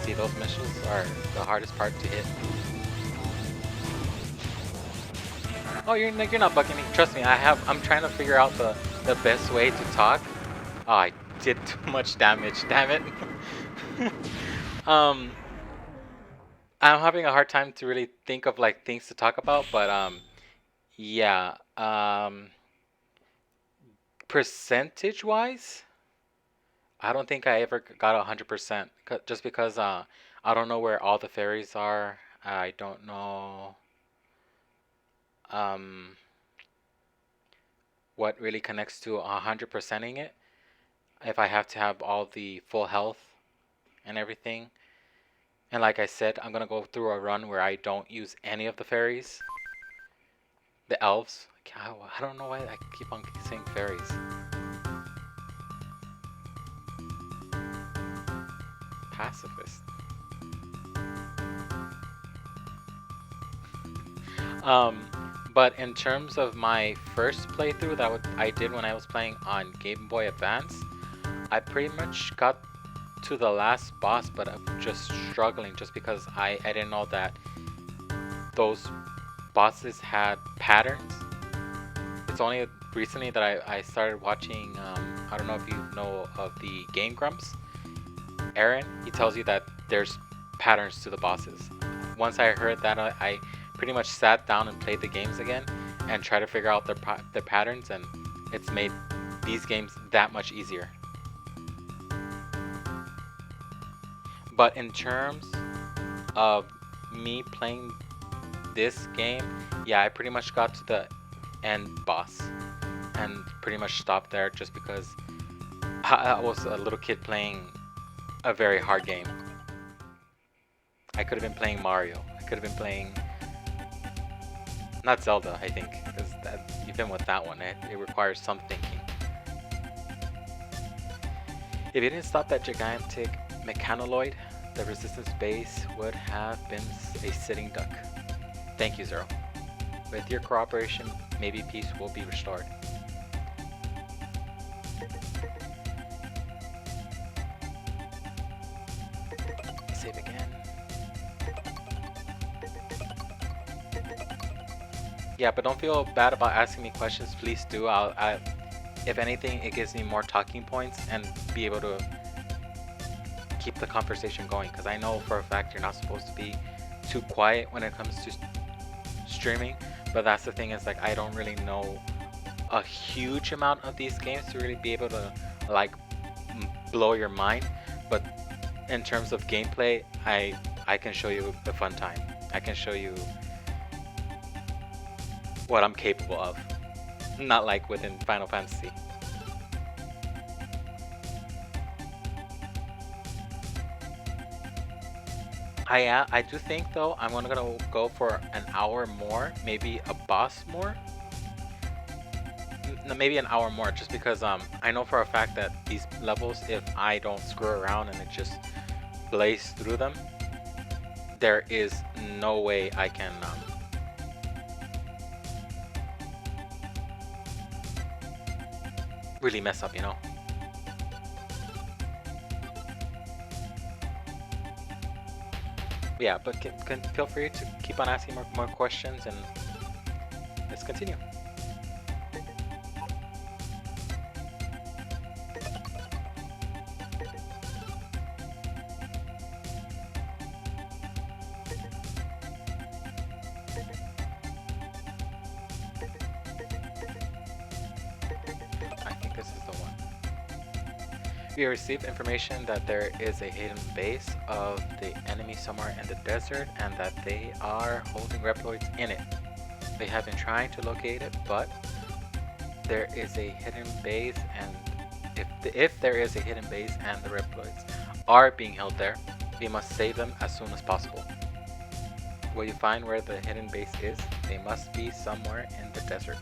See, those missiles are the hardest part to hit. Oh, you're not bugging me. Trust me, I'm trying to figure out the best way to talk. Oh, I did too much damage. Damn it. I'm having a hard time to really think of like things to talk about, but yeah. Percentage wise, I don't think I ever got 100%. Just because I don't know where all the fairies are. I don't know what really connects to 100%ing it. If I have to have all the full health and everything. And like I said, I'm gonna go through a run where I don't use any of the fairies. The elves. I don't know why I keep on saying fairies. Pacifist. But in terms of my first playthrough that I did when I was playing on Game Boy Advance, I pretty much got to the last boss, but I'm just struggling just because I didn't know that those bosses had patterns. It's only recently that I started watching, I don't know if you know of the Game Grumps. Aaron, he tells you that there's patterns to the bosses. Once I heard that, I pretty much sat down and played the games again and tried to figure out their patterns, and it's made these games that much easier. But in terms of me playing this game, yeah, I pretty much got to the end boss and pretty much stopped there just because I was a little kid playing a very hard game. I could have been playing Mario. I could have been playing... not Zelda, I think, because even with that one, it requires some thinking. If you didn't stop that gigantic mechanoloid, the resistance base would have been a sitting duck. Thank you, Zero. With your cooperation, maybe peace will be restored. Save again. Yeah, but don't feel bad about asking me questions. Please do. If anything, it gives me more talking points and be able to keep the conversation going. Because I know for a fact you're not supposed to be too quiet when it comes to streaming. But that's the thing, is like I don't really know a huge amount of these games to really be able to like blow your mind. But in terms of gameplay, I can show you a fun time. I can show you what I'm capable of. Not like within Final Fantasy. I do think though I'm gonna go for an hour more, maybe a boss more. Maybe an hour more, just because I know for a fact that these levels, if I don't screw around and it just blaze through them, there is no way I can really mess up, you know? Yeah, but can feel free to keep on asking more questions, and let's continue. I think this is the one. We received information that there is a hidden base of the enemy somewhere in the desert, and that they are holding Reploids in it. They have been trying to locate it, but there is a hidden base, and if there is a hidden base and the Reploids are being held there, we must save them as soon as possible. Will you find where the hidden base is? They must be somewhere in the desert.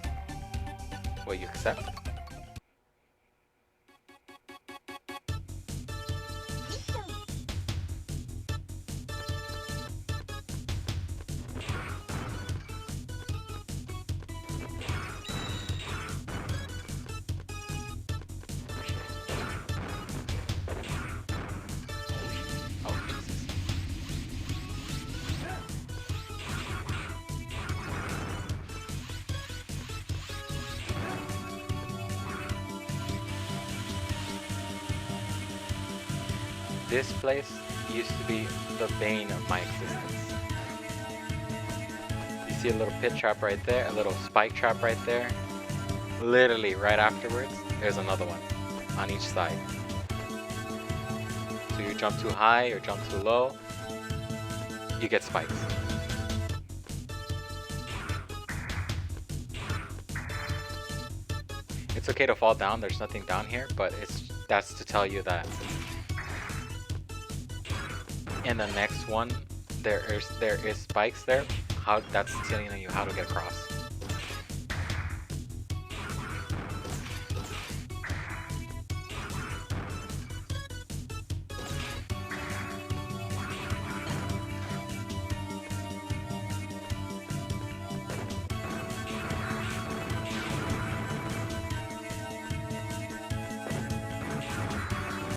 Will you accept? This place used to be the bane of my existence. You see a little pit trap right there, a little spike trap right there. Literally right afterwards, there's another one on each side. So you jump too high or jump too low, you get spikes. It's okay to fall down, there's nothing down here, but that's to tell you that in the next one there is spikes there. That's telling you how to get across.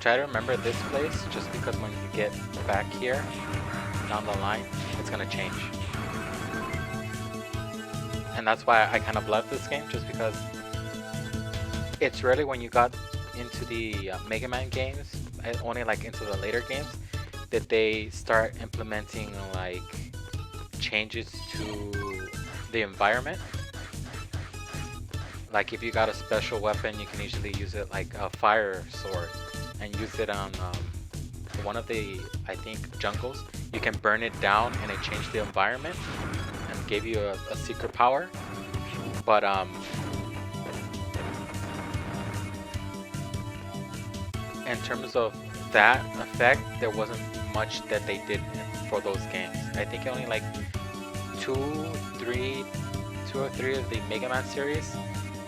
Try to remember this place, just because when you get back here down the line, it's gonna change. And that's why I kind of love this game, just because it's really when you got into the Mega Man games, only like into the later games, that they start implementing like changes to the environment. Like if you got a special weapon, you can usually use it like a fire sword, and use it on one of the, I think, jungles. You can burn it down and it changed the environment and gave you a secret power. But in terms of that effect, there wasn't much that they did for those games. I think only like two or three of the Mega Man series,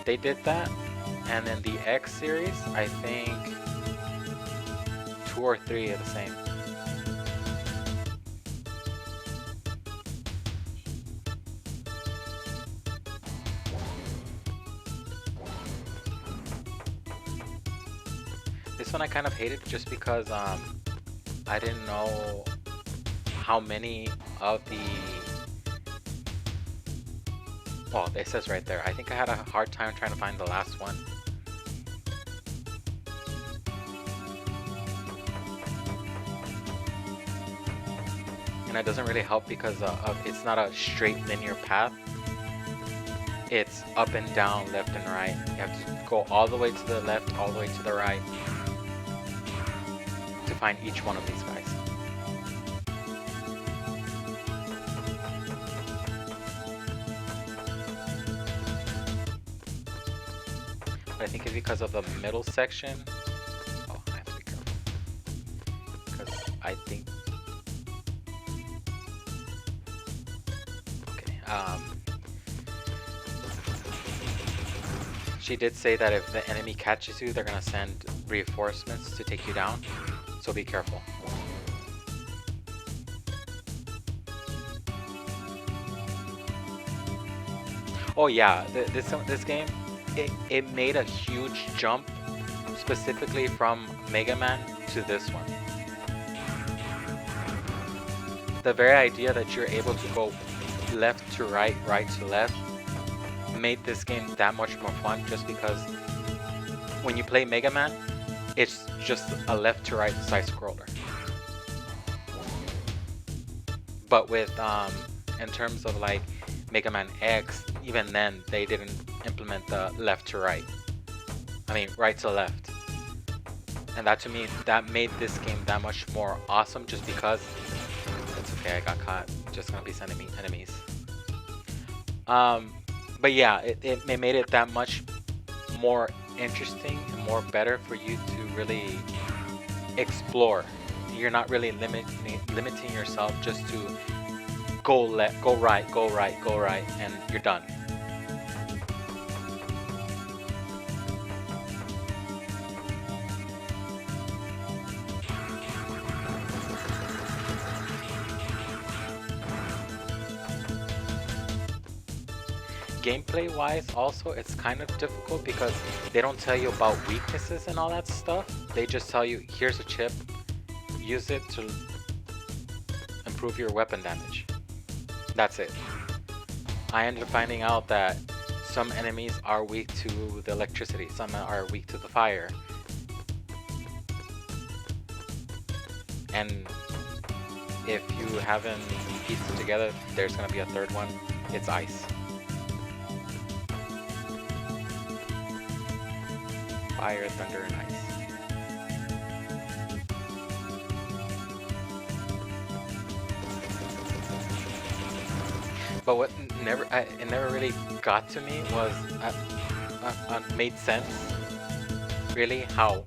they did that. And then the X series, I think 2 or 3 are the same. This one I kind of hated just because I didn't know how many of the... Well, it says right there. I think I had a hard time trying to find the last one. And it doesn't really help because it's not a straight linear path. It's up and down, left and right. You have to go all the way to the left, all the way to the right to find each one of these guys. But I think it's because of the middle section. Oh, I have to be careful. Because I think... she did say that if the enemy catches you, they're gonna send reinforcements to take you down, so be careful. Oh yeah, this game, it made a huge jump specifically from Mega Man to this one. The very idea that you're able to go left to right, right to left, made this game that much more fun, just because when you play Mega Man, it's just a left to right side scroller. But with in terms of like Mega Man X, even then they didn't implement the left to right. I mean right to left. And that to me, that made this game that much more awesome, just because it's okay, I got caught. Just gonna be sending me enemies. But yeah, it made it that much more interesting and more better for you to really explore. You're not really limiting yourself just to go left, go right, go right, go right, and you're done. Gameplay wise also, it's kind of difficult because they don't tell you about weaknesses and all that stuff. They just tell you, here's a chip, use it to improve your weapon damage. That's it. I ended up finding out that some enemies are weak to the electricity, some are weak to the fire. And if you haven't pieced it together, there's gonna be a third one. It's ice. Fire, thunder, and ice. But what it never really got to me was made sense. Really, how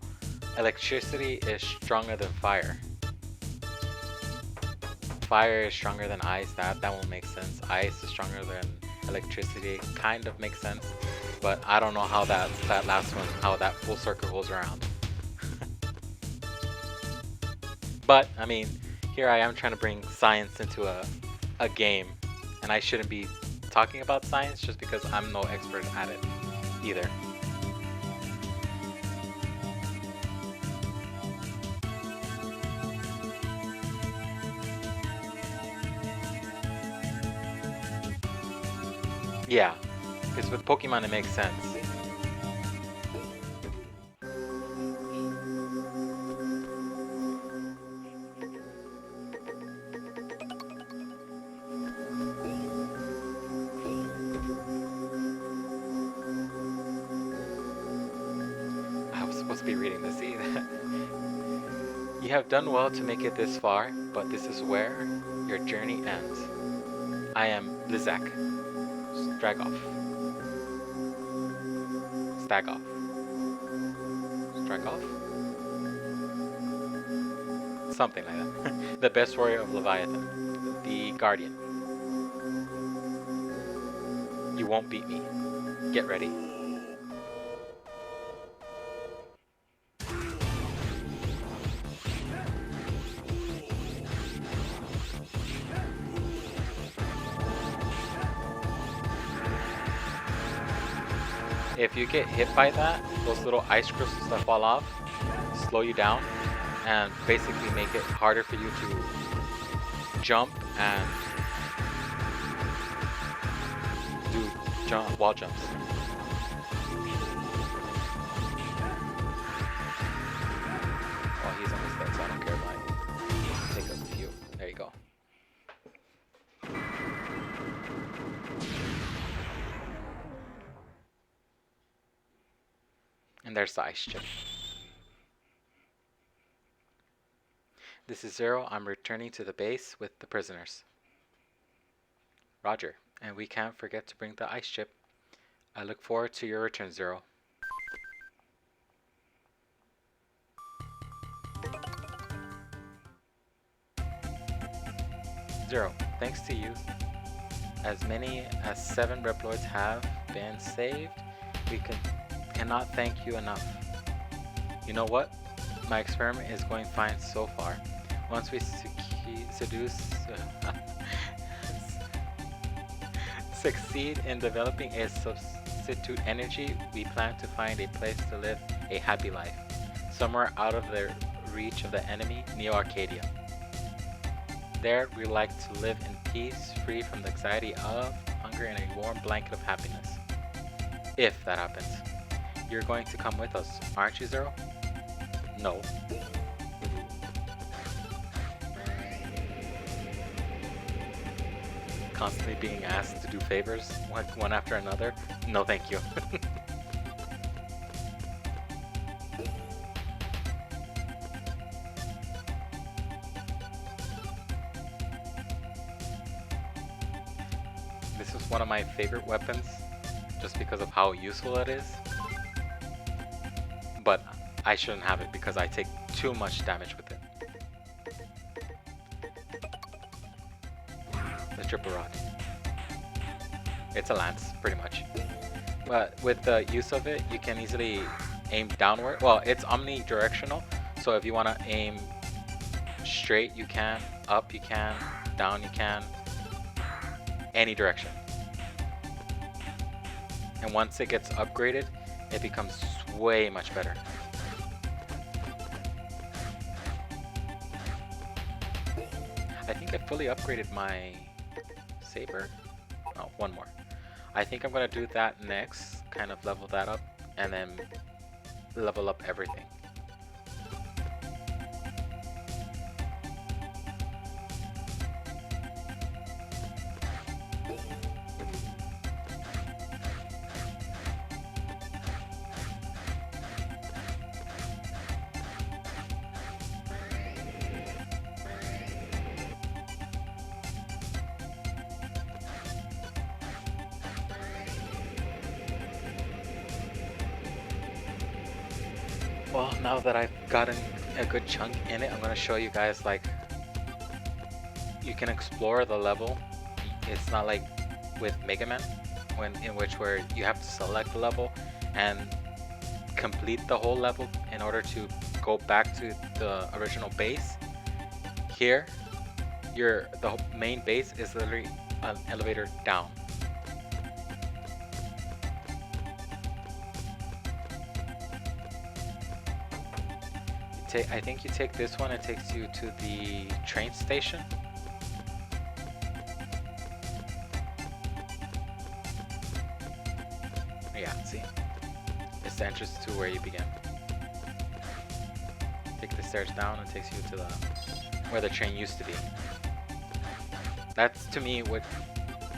electricity is stronger than fire. Fire is stronger than ice. That won't make sense. Ice is stronger than electricity. Kind of makes sense. But I don't know how that last one, how that full circle goes around. But I mean, here I am trying to bring science into a game, and I shouldn't be talking about science just because I'm no expert at it either. Yeah, because with Pokemon it makes sense. I was supposed to be reading this either. You have done well to make it this far, but this is where your journey ends. I am Blizzak. Stragoff. Stagoff. Stragoff? Something like that. The best warrior of Leviathan. The Guardian. You won't beat me. Get ready. If you get hit by that, those little ice crystals that fall off slow you down and basically make it harder for you to jump and do wall jumps. Well, he's almost dead, so I don't care if I take a few. There you go. And there's the ice chip. This is Zero. I'm returning to the base with the prisoners. Roger. And we can't forget to bring the ice chip. I look forward to your return, Zero. Zero, thanks to you, as many as 7 Reploids have been saved. We cannot thank you enough. You know what? My experiment is going fine so far. succeed in developing a substitute energy, we plan to find a place to live a happy life, somewhere out of the reach of the enemy, Neo Arcadia. There, we like to live in peace, free from the anxiety of hunger in a warm blanket of happiness. If that happens, you're going to come with us, aren't you, Zero? No. Constantly being asked to do favors, one after another? No, thank you. This is one of my favorite weapons, just because of how useful it is. But I shouldn't have it because I take too much damage with it. The triple rod. It's a lance, pretty much. But with the use of it, you can easily aim downward. Well, it's omnidirectional, so if you want to aim straight, you can. Up, you can. Down, you can. Any direction. And once it gets upgraded, it becomes way much better. I think I fully upgraded my saber. Oh, one more. I think I'm gonna do that next, kind of level that up, and then level up everything. Well, now that I've gotten a good chunk in it, I'm going to show you guys, like, you can explore the level. It's not like with Mega Man, in which where you have to select the level and complete the whole level in order to go back to the original base. Here, the main base is literally an elevator down. I think you take this one, it takes you to the train station. Yeah, see? It's the entrance to where you begin. Take the stairs down, it takes you to where the train used to be. That's, to me, what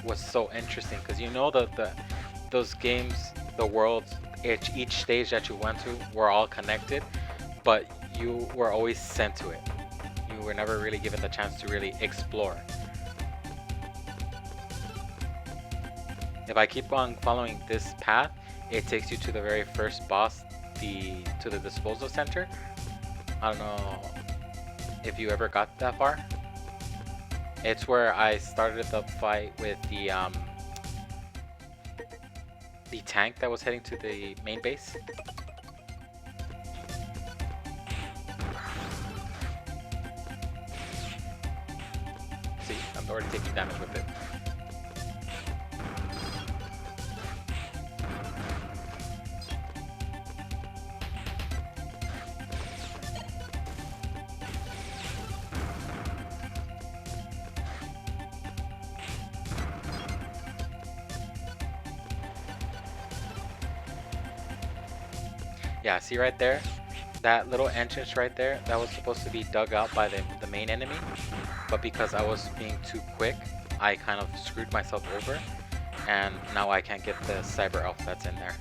was so interesting, because you know those games, the worlds, each stage that you went to were all connected, but you were always sent to it. You were never really given the chance to really explore. If I keep on following this path, it takes you to the very first boss, to the disposal center. I don't know if you ever got that far. It's where I started the fight with the tank that was heading to the main base. See, I'm already taking damage with it. Yeah, see right there? That little entrance right there, that was supposed to be dug out by the main enemy. But because I was being too quick, I kind of screwed myself over. And now I can't get the cyber elf that's in there.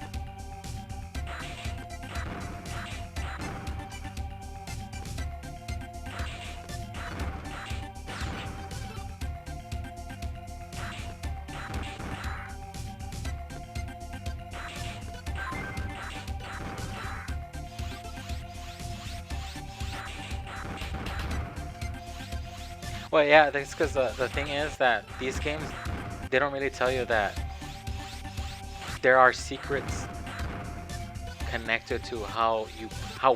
Well, yeah, that's because the thing is that these games, they don't really tell you that there are secrets connected to how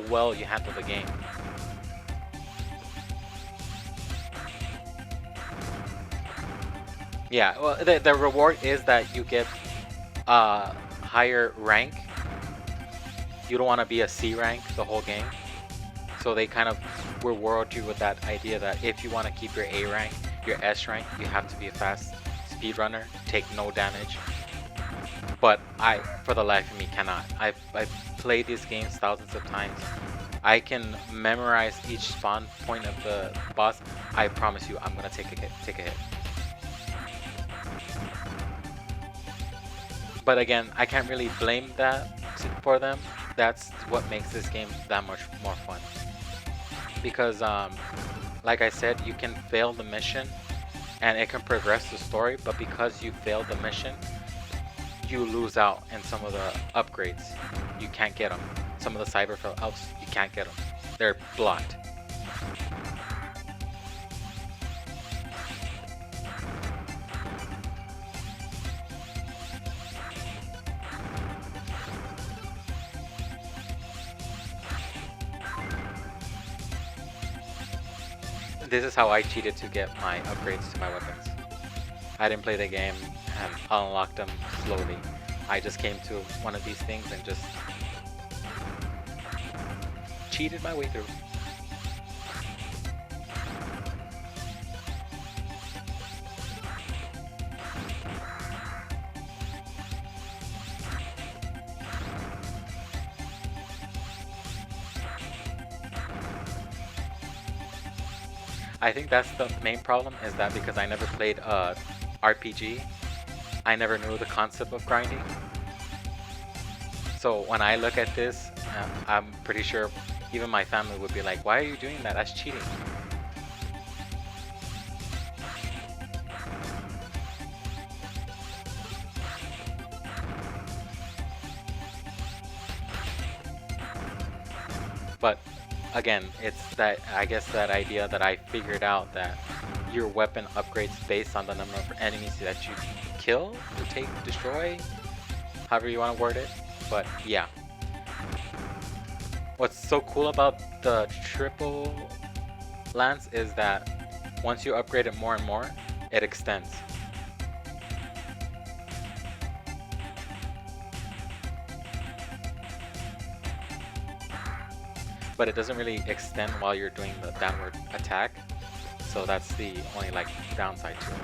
well you handle the game. Yeah, well, the reward is that you get higher rank. You don't want to be a C rank the whole game. So they kind of reward you with that idea that if you want to keep your A rank, your S rank, you have to be a fast speedrunner, take no damage. But I, for the life of me, cannot. I've played these games thousands of times. I can memorize each spawn point of the boss. I promise you, I'm gonna take a hit. But again, I can't really blame that for them. That's what makes this game that much more fun. Because, like I said, you can fail the mission and it can progress the story, but because you failed the mission, you lose out in some of the upgrades. You can't get them. Some of the Cyberfell elves, you can't get them. They're blocked. This is how I cheated to get my upgrades to my weapons. I didn't play the game and unlocked them slowly. I just came to one of these things and just cheated my way through. I think that's the main problem, is that because I never played RPG, I never knew the concept of grinding. So when I look at this, I'm pretty sure even my family would be like, why are you doing that? That's cheating. But again, it's that, I guess, that idea that I figured out that your weapon upgrades based on the number of enemies that you kill, to destroy, however you want to word it. But yeah. What's so cool about the triple lance is that once you upgrade it more and more, it extends. But it doesn't really extend while you're doing the downward attack, so that's the only like downside to it.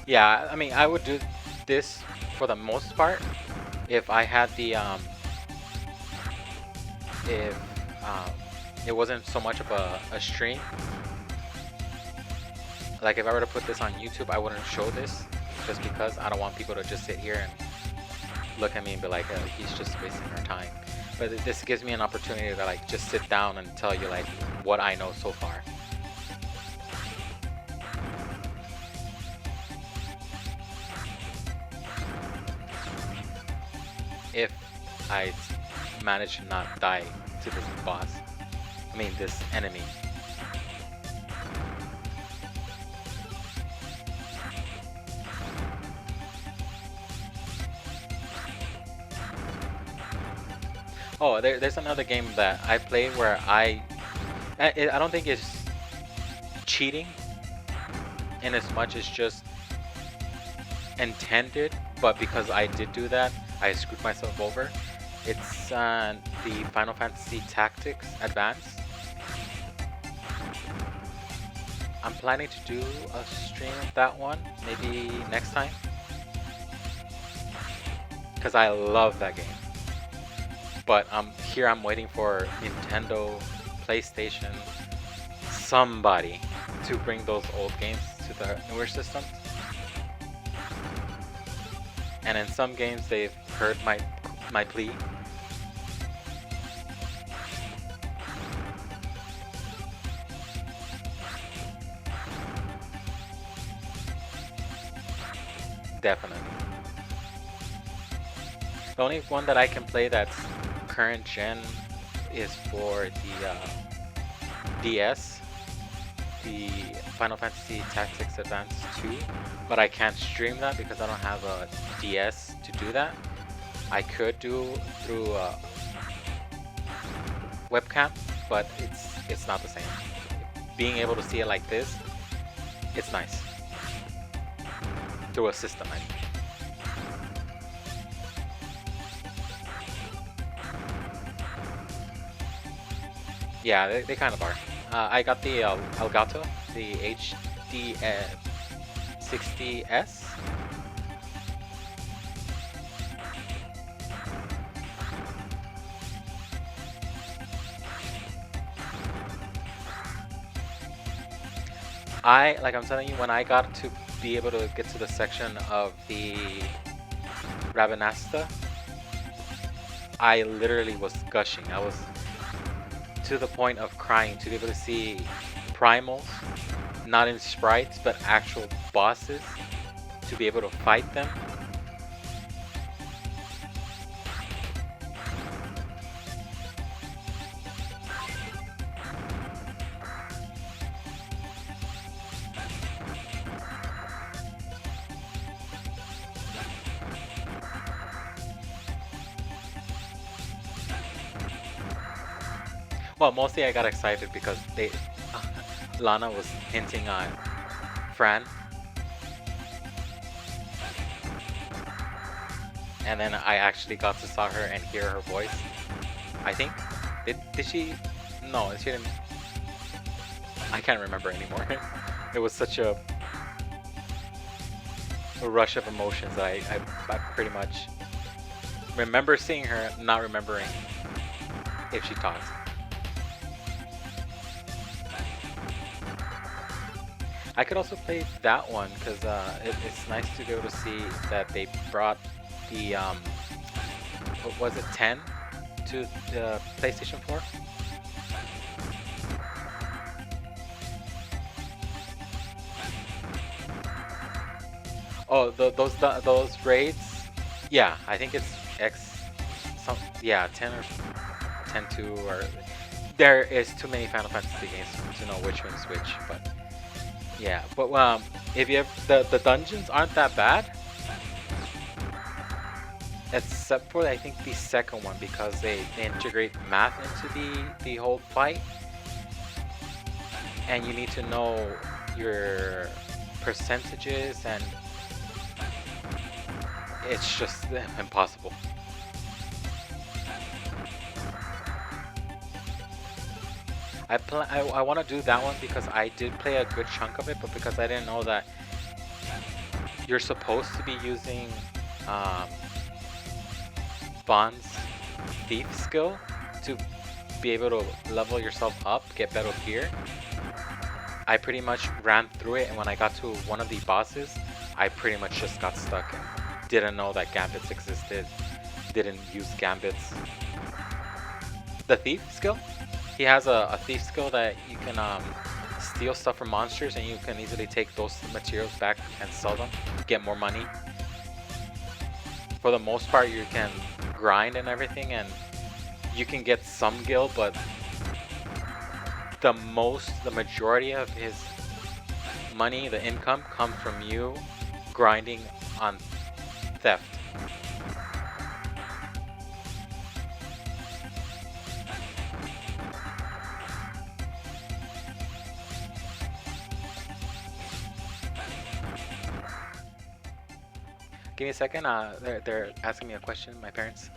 Yeah, I mean, I would do this for the most part if I had the if it wasn't so much of a stream. Like if I were to put this on YouTube, I wouldn't show this, just because I don't want people to just sit here and look at me and be like, he's just wasting our time. But this gives me an opportunity to like just sit down and tell you like what I know so far. If I manage to not die to this boss, I mean this enemy. Oh, there's another game that I play where I don't think it's cheating in as much as just intended, but because I did do that, I screwed myself over. It's the Final Fantasy Tactics Advance. I'm planning to do a stream of that one, maybe next time, because I love that game. But here I'm waiting for Nintendo, PlayStation, somebody to bring those old games to the newer systems. And in some games they've heard my plea. Definitely. The only one that I can play that's current gen is for the DS. the Final Fantasy Tactics Advance 2, but I can't stream that because I don't have a DS to do that. I could do through webcam, but it's not the same. Being able to see it like this, it's nice. Through a system, I mean. Yeah, they kind of are. I got the Elgato, the HD 60S. I'm telling you, when I got to be able to get to the section of the Rabanasta, I literally was gushing. I was to the point of crying to be able to see primals, not in sprites, but actual bosses, to be able to fight them. Well, mostly I got excited because Lana was hinting on Fran, and then I actually got to saw her and hear her voice. I think did she? No, she didn't. I can't remember anymore. It was such a rush of emotions that I pretty much remember seeing her, not remembering if she talked. I could also play that one because it's nice to be able to see that they brought the what was it, 10 to the PlayStation 4. Oh, those raids. Yeah, I think it's X. Yeah, 10 or 10-2, or there is too many Final Fantasy games to know which one's which, but. Yeah, but if you have the dungeons aren't that bad, except for I think the second one because they integrate math into the whole fight, and you need to know your percentages, and it's just impossible. I want to do that one because I did play a good chunk of it, but because I didn't know that you're supposed to be using Bond's thief skill to be able to level yourself up, get better gear. I pretty much ran through it, and when I got to one of the bosses, I pretty much just got stuck and didn't know that gambits existed, didn't use gambits. The thief skill? He has a thief skill that you can steal stuff from monsters, and you can easily take those materials back and sell them, get more money. For the most part, you can grind and everything, and you can get some gil, but the majority of his money, the income, comes from you grinding on theft. Give me a second. They're asking me a question, my parents.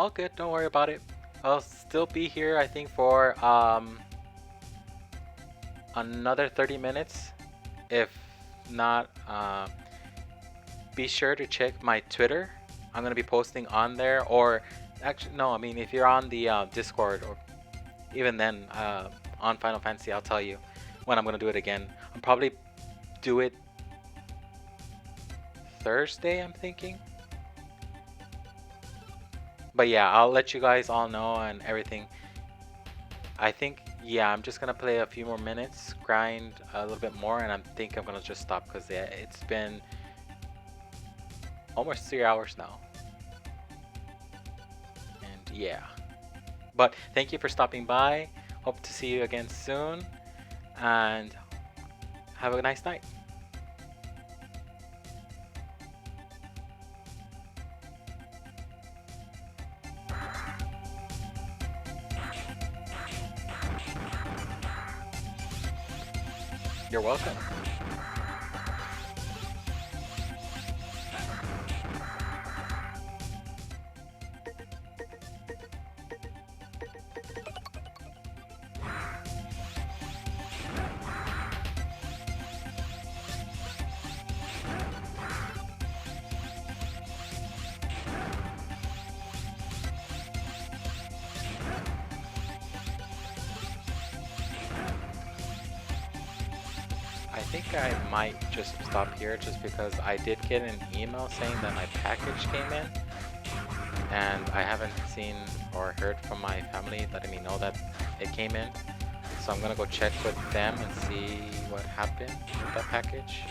All good, don't worry about it. I'll still be here, I think, for another 30 minutes. If not, be sure to check my Twitter. I'm gonna be posting on there, or actually, no, I mean, if you're on the Discord, or even then on Final Fantasy, I'll tell you when I'm gonna do it again. I'll probably do it Thursday, I'm thinking. But yeah, I'll let you guys all know and everything. I think, yeah, I'm just gonna play a few more minutes, grind a little bit more, and I think I'm gonna just stop because yeah, it's been almost 3 hours now. And yeah. But thank you for stopping by. Hope to see you again soon. And have a nice night. You're welcome. I think I might just stop here just because I did get an email saying that my package came in, and I haven't seen or heard from my family letting me know that it came in. So I'm gonna go check with them and see what happened with that package.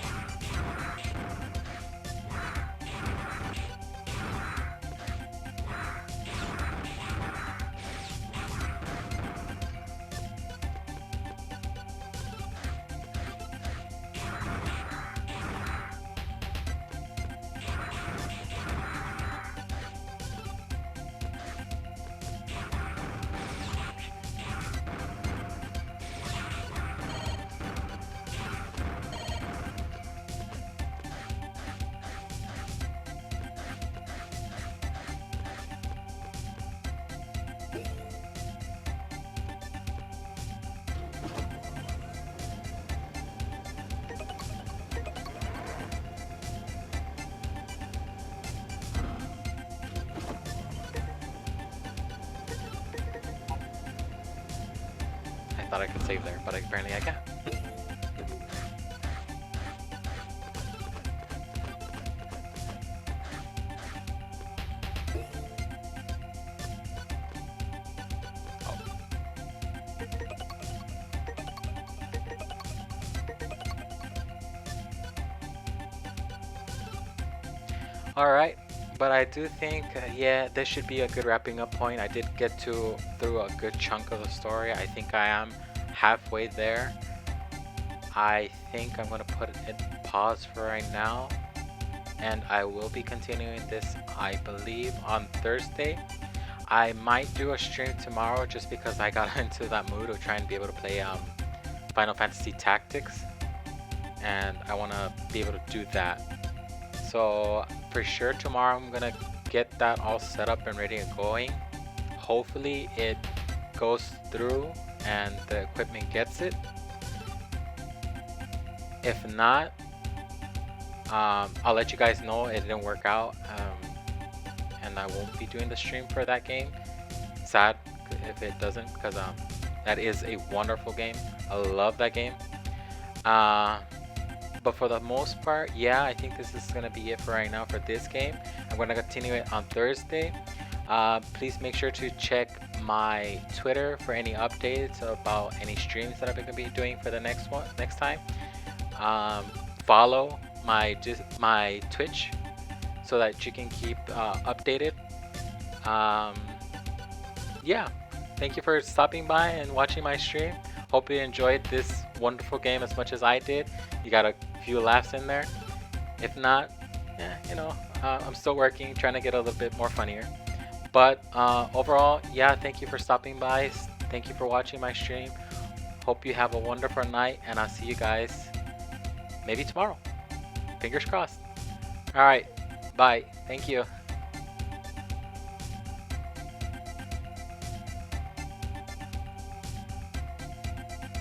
I thought I could save there, but apparently I can't. Alright, but I do think, yeah, this should be a good wrapping up point. I did get through a good chunk of the story. I think I am halfway there. I think I'm going to put it in pause for right now. And I will be continuing this, I believe, on Thursday. I might do a stream tomorrow just because I got into that mood of trying to be able to play Final Fantasy Tactics. And I want to be able to do that. So for sure tomorrow I'm gonna get that all set up and ready and going. Hopefully it goes through and the equipment gets it. If not, I'll let you guys know it didn't work out, and I won't be doing the stream for that game. Sad if it doesn't, because that is a wonderful game. I love that game. But for the most part, yeah, I think this is going to be it for right now for this game. I'm going to continue it on Thursday. Please make sure to check my Twitter for any updates about any streams that I'm going to be doing for the next time. Follow my Twitch so that you can keep updated. Yeah, thank you for stopping by and watching my stream. Hope you enjoyed this wonderful game as much as I did. You got a few laughs in there. If not, you know, I'm still working, trying to get a little bit more funnier. But overall, yeah, thank you for stopping by. Thank you for watching my stream. Hope you have a wonderful night, and I'll see you guys maybe tomorrow. Fingers crossed. All right, bye. Thank you.